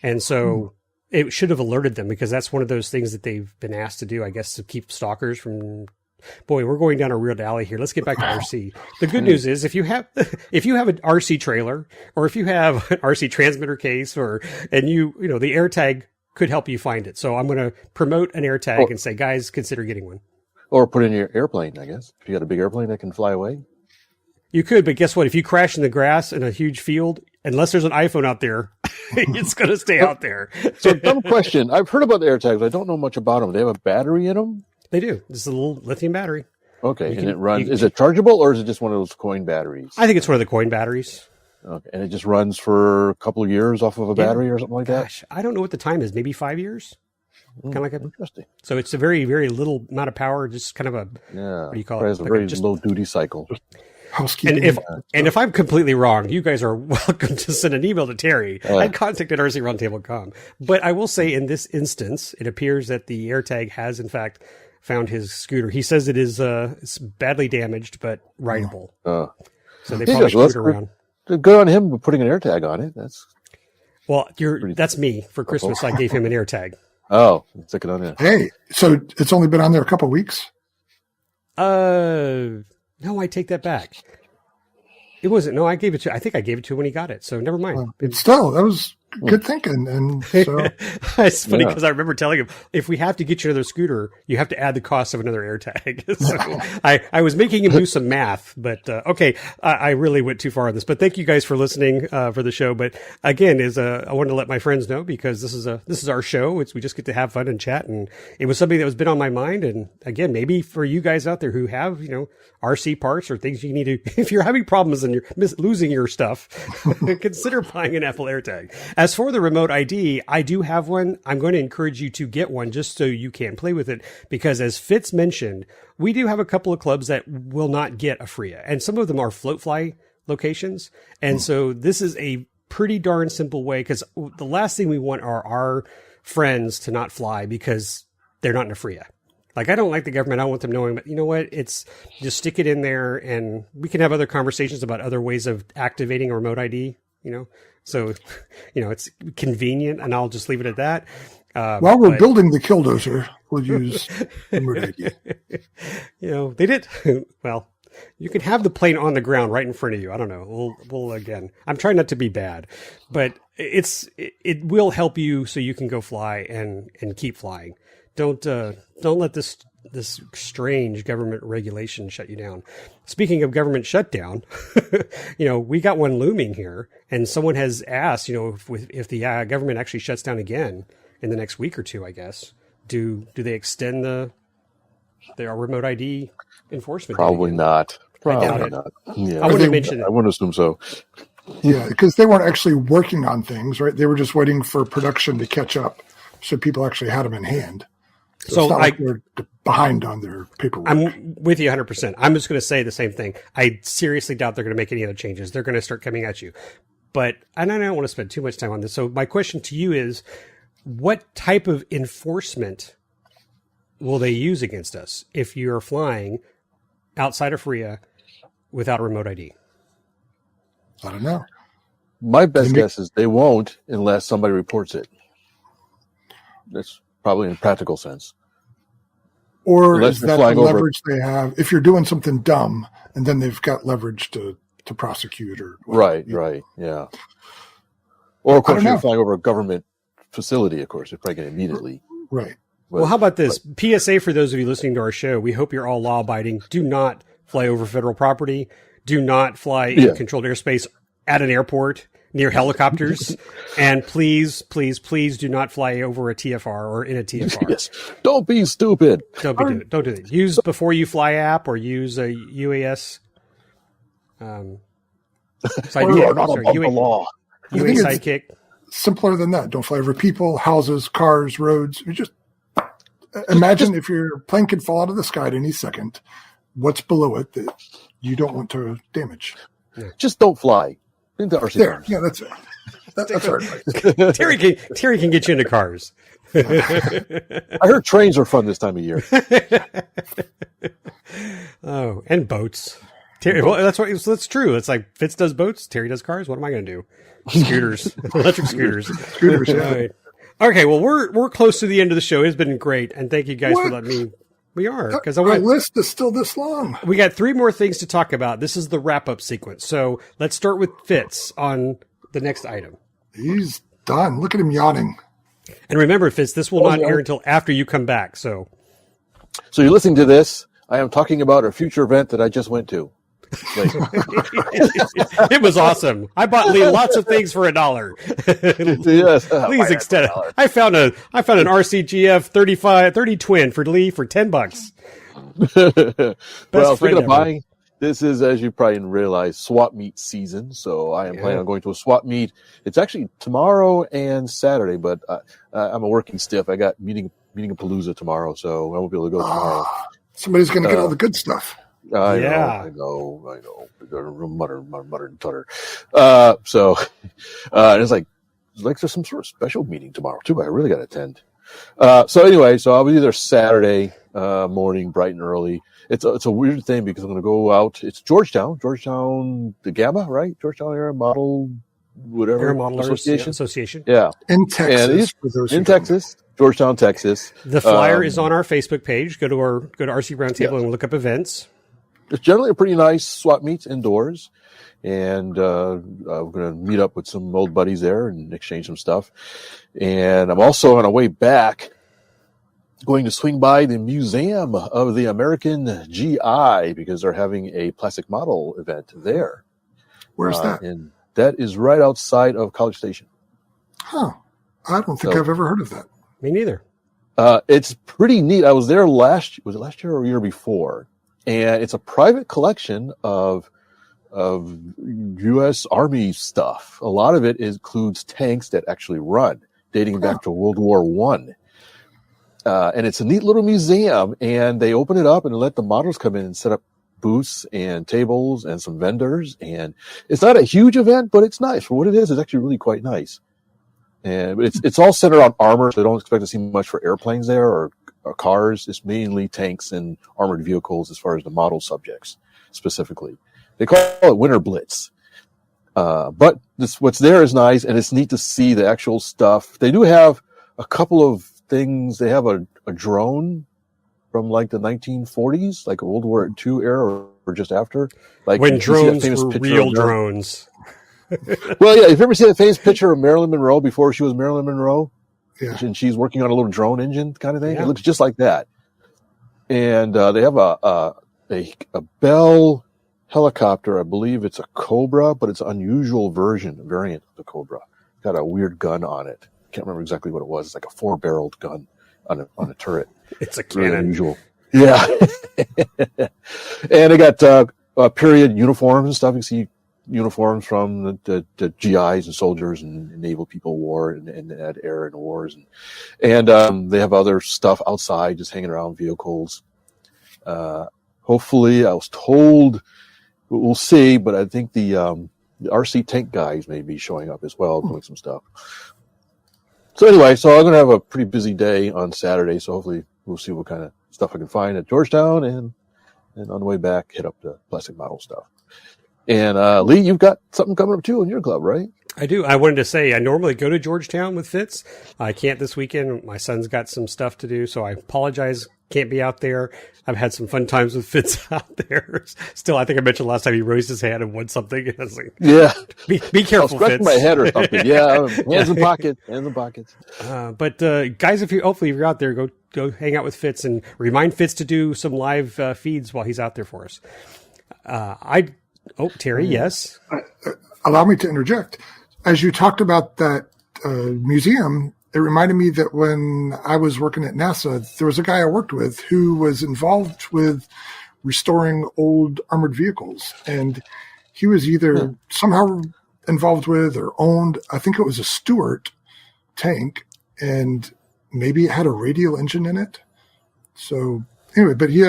[SPEAKER 4] And so it should have alerted them because that's one of those things that they've been asked to do, I guess, to keep stalkers from. Boy, we're going down a weird alley here. Let's get back to RC. The good news is if you have an RC trailer or if you have an RC transmitter case the AirTag could help you find it. So I'm going to promote an AirTag and say, guys, consider getting one.
[SPEAKER 3] Or put it in your airplane, I guess. If you got a big airplane that can fly away.
[SPEAKER 4] You could, but guess what? If you crash in the grass in a huge field, unless there's an iPhone out there, it's going to stay out there.
[SPEAKER 3] So dumb question. I've heard about the AirTags. I don't know much about them. They have a battery in them?
[SPEAKER 4] They do. It's a little lithium battery.
[SPEAKER 3] Okay, and it runs. Is it chargeable or is it just one of those coin batteries?
[SPEAKER 4] I think it's one of the coin batteries.
[SPEAKER 3] Okay, and it just runs for a couple of years off of a battery or something like that?
[SPEAKER 4] Gosh, I don't know what the time is. Maybe 5 years? Kind of like
[SPEAKER 3] interesting.
[SPEAKER 4] So it's a very, very little amount of power, just kind of a, what do you call it?
[SPEAKER 3] It's a very low duty cycle.
[SPEAKER 2] Housekeeping.
[SPEAKER 4] And if I'm completely wrong, you guys are welcome to send an email to Terry at contact@rcroundtable.com. But I will say in this instance, it appears that the AirTag has, in fact, found his scooter. He says it is it's badly damaged, but rideable. So they probably screwed around.
[SPEAKER 3] Good on him for putting an AirTag on it.
[SPEAKER 4] That's me. For Christmas, I gave him an AirTag.
[SPEAKER 3] Oh, stick it on it.
[SPEAKER 2] Hey, so it's only been on there a couple of weeks?
[SPEAKER 4] No, I take that back. It wasn't. No, I think I gave it to him when he got it. So never mind.
[SPEAKER 2] Still, that was good thinking. And so
[SPEAKER 4] it's funny because I remember telling him, if we have to get you another scooter, you have to add the cost of another AirTag. So I was making him do some math, but okay, I really went too far on this. But thank you guys for listening for the show. But again, I wanted to let my friends know because this is our show. We just get to have fun and chat, and it was something that was been on my mind. And again, maybe for you guys out there who have RC parts or things you need to, if you're having problems and you're losing your stuff, consider buying an Apple AirTag. As for the remote ID, I do have one. I'm going to encourage you to get one just so you can play with it because as Fitz mentioned, we do have a couple of clubs that will not get a FRIA and some of them are float fly locations. And so this is a pretty darn simple way because the last thing we want are our friends to not fly because they're not in a FRIA. Like, I don't like the government. I don't want them knowing, but you know what? It's just stick it in there and we can have other conversations about other ways of activating a remote ID, So, it's convenient and I'll just leave it at that.
[SPEAKER 2] While we're building the Killdozer, we'll use remote ID.
[SPEAKER 4] They did. Well, You can have the plane on the ground right in front of you. I don't know. We'll again, I'm trying not to be bad, but it will help you so you can go fly and keep flying. Don't let this strange government regulation shut you down. Speaking of government shutdown, we got one looming here, and someone has asked, if the government actually shuts down again in the next week or two, I guess, do they extend the remote ID enforcement?
[SPEAKER 3] Probably not. Probably
[SPEAKER 4] I doubt
[SPEAKER 3] not.
[SPEAKER 4] It.
[SPEAKER 3] Yeah,
[SPEAKER 4] I wouldn't mention it.
[SPEAKER 3] I wouldn't assume so.
[SPEAKER 2] Yeah, because they weren't actually working on things, right? They were just waiting for production to catch up, so people actually had them in hand. So it's not like they're behind on their paperwork.
[SPEAKER 4] I'm with you 100%. I'm just going to say the same thing. I seriously doubt they're going to make any other changes. They're going to start coming at you. But I don't want to spend too much time on this. So my question to you is, what type of enforcement will they use against us if you're flying outside of FRIA without a remote ID?
[SPEAKER 2] I don't know.
[SPEAKER 3] My best guess is they won't unless somebody reports it. That's probably in a practical sense.
[SPEAKER 2] Or unless is that the leverage they have? If you're doing something dumb, and then they've got leverage to prosecute or whatever.
[SPEAKER 3] Right, yeah. Or of course, if you're flying over a government facility, of course, you're probably going to immediately.
[SPEAKER 2] Right.
[SPEAKER 4] Well, how about this? PSA for those of you listening to our show, we hope you're all law-abiding. Do not fly over federal property. Do not fly in controlled airspace at an airport near helicopters. And please, please, please do not fly over a TFR or in a TFR.
[SPEAKER 3] Yes. Don't be stupid.
[SPEAKER 4] Don't do that. Use Before You Fly app or use a UAS.
[SPEAKER 3] Law.
[SPEAKER 4] UA Sidekick.
[SPEAKER 2] Simpler than that. Don't fly over people, houses, cars, roads. You just imagine if your plane could fall out of the sky at any second. What's below it that you don't want to damage?
[SPEAKER 3] Yeah. Just don't fly into RC cars.
[SPEAKER 2] Yeah, that's it. That's our advice.
[SPEAKER 4] Terry can get you into cars.
[SPEAKER 3] I heard trains are fun this time of year.
[SPEAKER 4] Oh, and boats. Terry, well, that's true. It's like Fitz does boats, Terry does cars. What am I going to do? Scooters, electric scooters.
[SPEAKER 2] Scooters. Yeah.
[SPEAKER 4] Right. Okay, well, we're close to the end of the show. It's been great, and thank you guys for letting me. We are, because
[SPEAKER 2] our list is still this long.
[SPEAKER 4] We got 3 more things to talk about. This is the wrap-up sequence. So let's start with Fitz on the next item.
[SPEAKER 2] He's done. Look at him yawning.
[SPEAKER 4] And remember, Fitz, this will not air until after you come back. So
[SPEAKER 3] you're listening to this. I am talking about a future event that I just went to.
[SPEAKER 4] It was awesome. I bought Lee lots of things for $1.
[SPEAKER 3] Yes,
[SPEAKER 4] Lee's extended. I found an RCGF 30 twin for Lee for $10.
[SPEAKER 3] Well, speaking of buying, this is, as you probably realize, swap meet season. So I am planning on going to a swap meet. It's actually tomorrow and Saturday, but I'm a working stiff. I got meeting a Palooza tomorrow, so I won't be able to go tomorrow.
[SPEAKER 2] Somebody's going to get all the good stuff.
[SPEAKER 3] I know. Mutter and tutter. It's like there's some sort of special meeting tomorrow too. I really got to attend. So I'll be there Saturday morning, bright and early. It's a weird thing because I'm going to go out. It's Georgetown, the Gamma, right? Georgetown Air Model, whatever.
[SPEAKER 4] Air Modelers Association.
[SPEAKER 3] Yeah,
[SPEAKER 2] in Texas.
[SPEAKER 3] Texas. Georgetown, Texas.
[SPEAKER 4] The flyer is on our Facebook page. Go to RC Roundtable and look up events.
[SPEAKER 3] It's generally a pretty nice swap meet indoors, and we're going to meet up with some old buddies there and exchange some stuff. And I'm also on a way back going to swing by the Museum of the American GI because they're having a plastic model event there.
[SPEAKER 2] Where's that?
[SPEAKER 3] And that is right outside of College Station.
[SPEAKER 2] Huh. I don't think I've ever heard of that.
[SPEAKER 4] Me neither.
[SPEAKER 3] It's pretty neat. I was there last year or a year before? And it's a private collection of U.S. Army stuff. A lot of it includes tanks that actually run, dating back to World War I. And it's a neat little museum, and they open it up and let the models come in and set up booths and tables and some vendors. And it's not a huge event, but it's nice. For what it is, it's actually really quite nice. And it's all centered on armor, so I don't expect to see much for airplanes there or cars. It's mainly tanks and armored vehicles as far as the model subjects specifically. They call it Winter Blitz. But what's there is nice, and it's neat to see the actual stuff. They do have a couple of things. They have a drone from like the 1940s, like a World War II era or just after. Like
[SPEAKER 4] when drones were real drones.
[SPEAKER 3] Well, yeah, if you ever see that famous picture of Marilyn Monroe before she was Marilyn Monroe, and she's working on a little drone engine kind of thing, it looks just like that. And they have a Bell helicopter. I believe it's a Cobra, but it's an unusual variant of the Cobra. It's got a weird gun on it. Can't remember exactly what it was. It's like a 4-barreled gun on a turret.
[SPEAKER 4] It's a cannon.
[SPEAKER 3] Really unusual. Yeah. And they got period uniforms and stuff. You can see uniforms from the GIs and soldiers and naval people war and at air and wars. And they have other stuff outside just hanging around, vehicles. Hopefully, I was told, we'll see, but I think the RC tank guys may be showing up as well, doing some stuff. So anyway, so I'm going to have a pretty busy day on Saturday, so hopefully we'll see what kind of stuff I can find at Georgetown, and on the way back, hit up the plastic model stuff. And Lee, you've got something coming up too in your club, right?
[SPEAKER 4] I do. I wanted to say I normally go to Georgetown with Fitz. I can't this weekend. My son's got some stuff to do, so I apologize. Can't be out there. I've had some fun times with Fitz out there. Still, I think I mentioned last time he raised his hand and won something. I was like,
[SPEAKER 3] yeah,
[SPEAKER 4] be careful,
[SPEAKER 3] Fitz.
[SPEAKER 4] Fitz.
[SPEAKER 3] My head or something. Yeah, hands in pockets.
[SPEAKER 4] But guys, hopefully if you're out there, go hang out with Fitz and remind Fitz to do some live feeds while he's out there for us. Terry, yes.
[SPEAKER 2] Allow me to interject. As you talked about that museum, it reminded me that when I was working at NASA, there was a guy I worked with who was involved with restoring old armored vehicles. And he was either somehow involved with or owned, I think it was a Stuart tank, and maybe it had a radial engine in it. So anyway, but he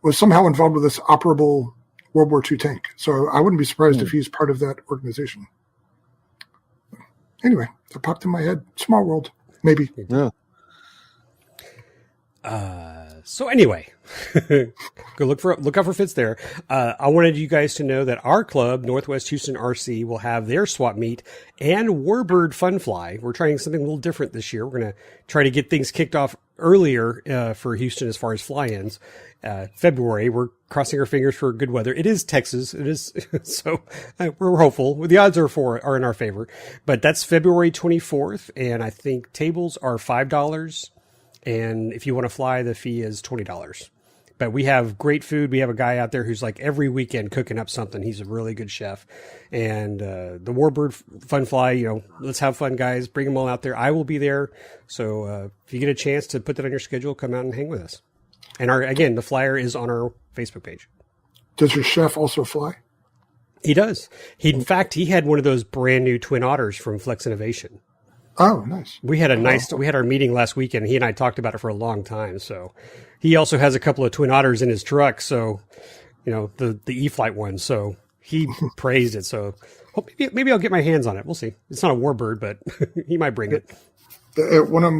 [SPEAKER 2] was somehow involved with this operable World War II tank. So I wouldn't be surprised if he's part of that organization. Anyway, that popped in my head. Small world, maybe.
[SPEAKER 3] Yeah.
[SPEAKER 4] So anyway, go look out for Fitz there. I wanted you guys to know that our club, Northwest Houston RC, will have their swap meet and Warbird Fun Fly. We're trying something a little different this year. We're going to try to get things kicked off earlier for Houston as far as fly-ins. February, we're crossing our fingers for good weather. It is Texas. It is so we're hopeful. The odds are in our favor. But that's February 24th, and I think tables are $5. And if you want to fly, the fee is $20. But we have great food. We have a guy out there who's like every weekend cooking up something. He's a really good chef. And the Warbird Fun Fly, let's have fun, guys. Bring them all out there. I will be there. So if you get a chance to put that on your schedule, come out and hang with us. And the flyer is on our Facebook page.
[SPEAKER 2] Does your chef also fly?
[SPEAKER 4] He does. In fact, he had one of those brand new Twin Otters from Flex Innovation.
[SPEAKER 2] Oh, nice.
[SPEAKER 4] We had we had our meeting last weekend. He and I talked about it for a long time. So he also has a couple of Twin Otters in his truck. So, the E-Flight one. So he praised it. So maybe I'll get my hands on it. We'll see. It's not a Warbird, but he might bring it.
[SPEAKER 2] At one of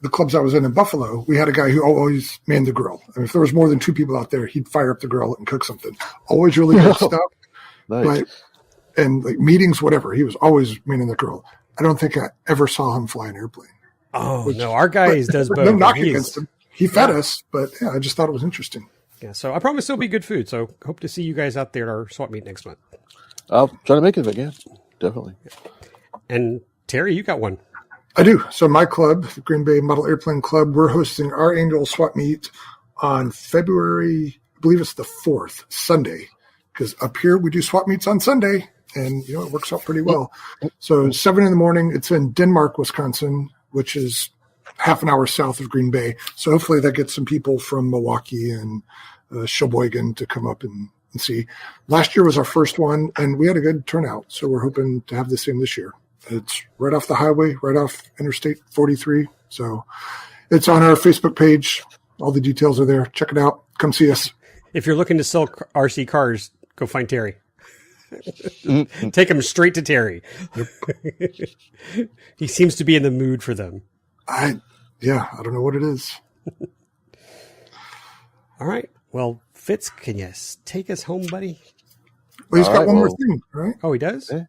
[SPEAKER 2] the clubs I was in Buffalo, we had a guy who always manned the grill. I mean, if there was more than 2 people out there, he'd fire up the grill and cook something. Always really good stuff.
[SPEAKER 3] Nice.
[SPEAKER 2] And like meetings, whatever, he was always manning the grill. I don't think I ever saw him fly an airplane.
[SPEAKER 4] Oh, no, our guy does both.
[SPEAKER 2] No knock against him. He fed us, but yeah, I just thought it was interesting.
[SPEAKER 4] Yeah, so I promise it'll be good food. So hope to see you guys out there at our swap meet next month.
[SPEAKER 3] I'll try to make it if I can. Definitely.
[SPEAKER 4] And Terry, you got one.
[SPEAKER 2] I do. So my club, the Green Bay Model Airplane Club, we're hosting our annual swap meet on February, I believe it's the 4th, Sunday. Because up here we do swap meets on Sunday, and it works out pretty well. So 7 a.m, it's in Denmark, Wisconsin, which is half an hour south of Green Bay. So hopefully that gets some people from Milwaukee and Sheboygan to come up and see. Last year was our first one, and we had a good turnout. So we're hoping to have the same this year. It's right off the highway, right off Interstate 43. So it's on our Facebook page. All the details are there. Check it out. Come see us.
[SPEAKER 4] If you're looking to sell RC cars, go find Terry. Take him straight to Terry. He seems to be in the mood for them.
[SPEAKER 2] I don't know what it is.
[SPEAKER 4] All right. Well, Fitz, can you take us home, buddy?
[SPEAKER 2] Well, he's got one more thing, right?
[SPEAKER 4] Oh, he does?
[SPEAKER 2] The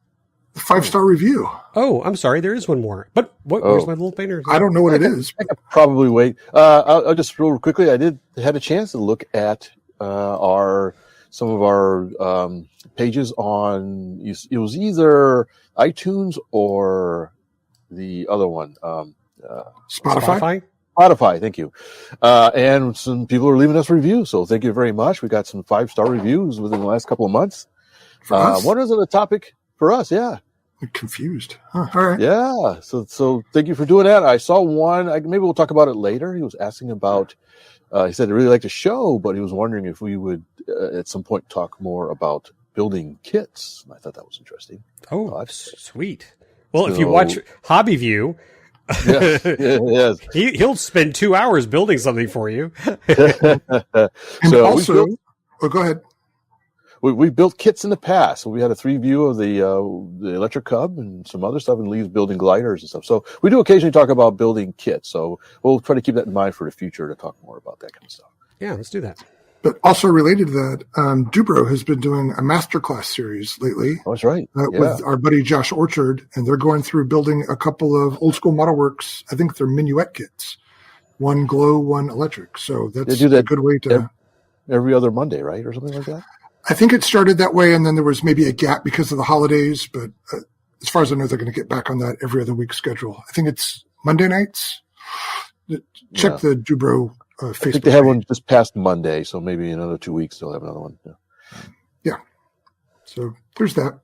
[SPEAKER 2] 5-star review.
[SPEAKER 4] Oh, I'm sorry. There is one more. But where's my little painter?
[SPEAKER 2] I don't know what it is.
[SPEAKER 3] I could probably wait. I'll just real quickly. I had a chance to look at our some of our pages on, it was either iTunes or the other one.
[SPEAKER 4] Spotify?
[SPEAKER 3] Spotify, thank you. And some people are leaving us reviews, so thank you very much. We got some 5-star reviews within the last couple of months. What is the topic for us? Yeah.
[SPEAKER 2] I'm confused. Huh, all right.
[SPEAKER 3] Yeah. So thank you for doing that. I saw one. Maybe we'll talk about it later. He was asking about, he said he really liked the show, but he was wondering if we would at some point talk more about building kits. And I thought that was interesting.
[SPEAKER 4] Oh, sweet. Well, if you watch Hobby View,
[SPEAKER 3] yes.
[SPEAKER 4] He'll spend 2 hours building something for you.
[SPEAKER 2] And also, go ahead.
[SPEAKER 3] We built kits in the past. So we had a 3-view of the electric cub and some other stuff, and Lee's building gliders and stuff. So we do occasionally talk about building kits. So we'll try to keep that in mind for the future to talk more about that kind of stuff.
[SPEAKER 4] Yeah, let's do that.
[SPEAKER 2] But also related to that, Dubro has been doing a masterclass series lately.
[SPEAKER 3] Oh, that's right.
[SPEAKER 2] With our buddy Josh Orchard, and they're going through building a couple of old school model works. I think they're minuet kits, one glow, one electric. So that's a good way to
[SPEAKER 3] every other Monday, right, or something like that.
[SPEAKER 2] I think it started that way, and then there was maybe a gap because of the holidays. But as far as I know, they're going to get back on that every other week schedule. I think it's Monday nights. Check the Dubro Facebook.
[SPEAKER 3] I think they have one just past Monday, so maybe in another 2 weeks they'll have another one.
[SPEAKER 2] Yeah. So there's that.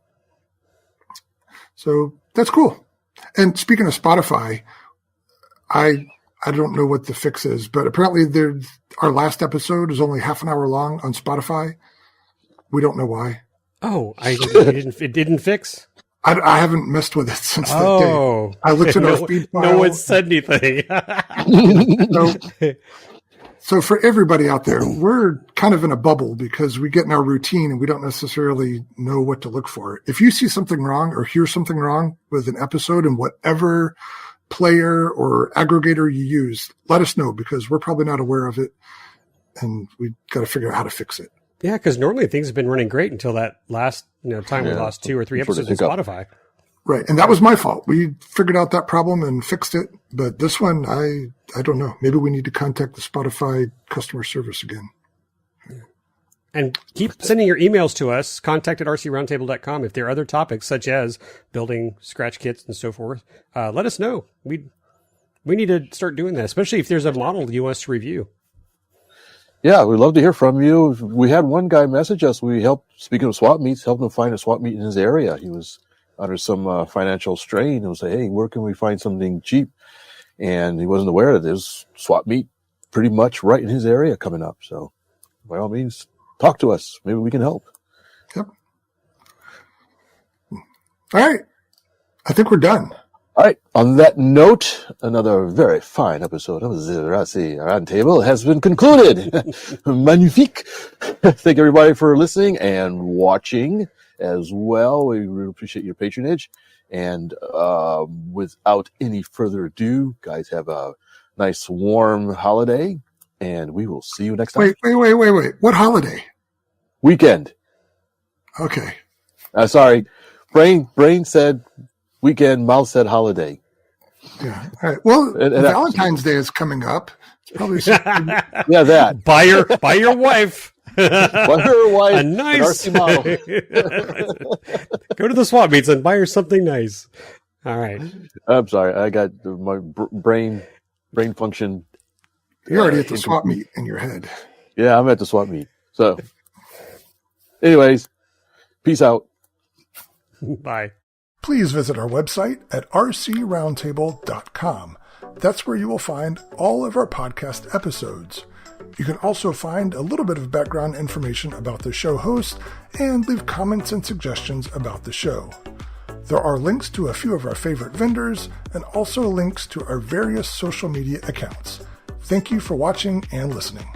[SPEAKER 2] So that's cool. And speaking of Spotify, I don't know what the fix is, but apparently our last episode is only half an hour long on Spotify. We don't know why.
[SPEAKER 4] Oh, it didn't fix?
[SPEAKER 2] I haven't messed with it since that day. I looked at our feed file.
[SPEAKER 4] No one said anything.
[SPEAKER 2] So for everybody out there, we're kind of in a bubble because we get in our routine and we don't necessarily know what to look for. If you see something wrong or hear something wrong with an episode and whatever player or aggregator you use, let us know because we're probably not aware of it and we've got to figure out how to fix it.
[SPEAKER 4] Yeah, because normally things have been running great until that last time we lost 2 or 3 episodes on Spotify.
[SPEAKER 2] Right, and that was my fault. We figured out that problem and fixed it, but this one, I don't know. Maybe we need to contact the Spotify customer service again.
[SPEAKER 4] And keep sending your emails to us, contact@rcroundtable.com. If there are other topics, such as building scratch kits and so forth, let us know. We need to start doing that, especially if there's a model you want us to review.
[SPEAKER 3] Yeah, we'd love to hear from you. We had one guy message us. We helped, speaking of swap meets, helped him find a swap meet in his area. He was under some financial strain and was say, hey, where can we find something cheap? And he wasn't aware that there's swap meet pretty much right in his area coming up. So by all means, talk to us. Maybe we can help.
[SPEAKER 2] Yep. All right. I think we're done.
[SPEAKER 3] All right. On that note, another very fine episode of the RC Roundtable has been concluded. Magnifique. Thank everybody for listening and watching as well. We really appreciate your patronage. And without any further ado, guys, have a nice warm holiday, and we will see you next time.
[SPEAKER 2] Wait. What holiday?
[SPEAKER 3] Weekend.
[SPEAKER 2] Okay.
[SPEAKER 3] Sorry. Brain said weekend, mouth said holiday.
[SPEAKER 2] Yeah. All right. Well, Valentine's Day is coming up. It's probably
[SPEAKER 3] yeah, that.
[SPEAKER 4] Buy your wife.
[SPEAKER 3] Buy her wife
[SPEAKER 4] a nice
[SPEAKER 3] an RC model.
[SPEAKER 4] Go to the swap meets and buy her something nice. All right.
[SPEAKER 3] I'm sorry. I got my brain function.
[SPEAKER 2] You're already at the swap meet in your head.
[SPEAKER 3] Yeah, I'm at the swap meet. So, anyways, peace out.
[SPEAKER 4] Bye.
[SPEAKER 2] Please visit our website at rcroundtable.com. That's where you will find all of our podcast episodes. You can also find a little bit of background information about the show host and leave comments and suggestions about the show. There are links to a few of our favorite vendors and also links to our various social media accounts. Thank you for watching and listening.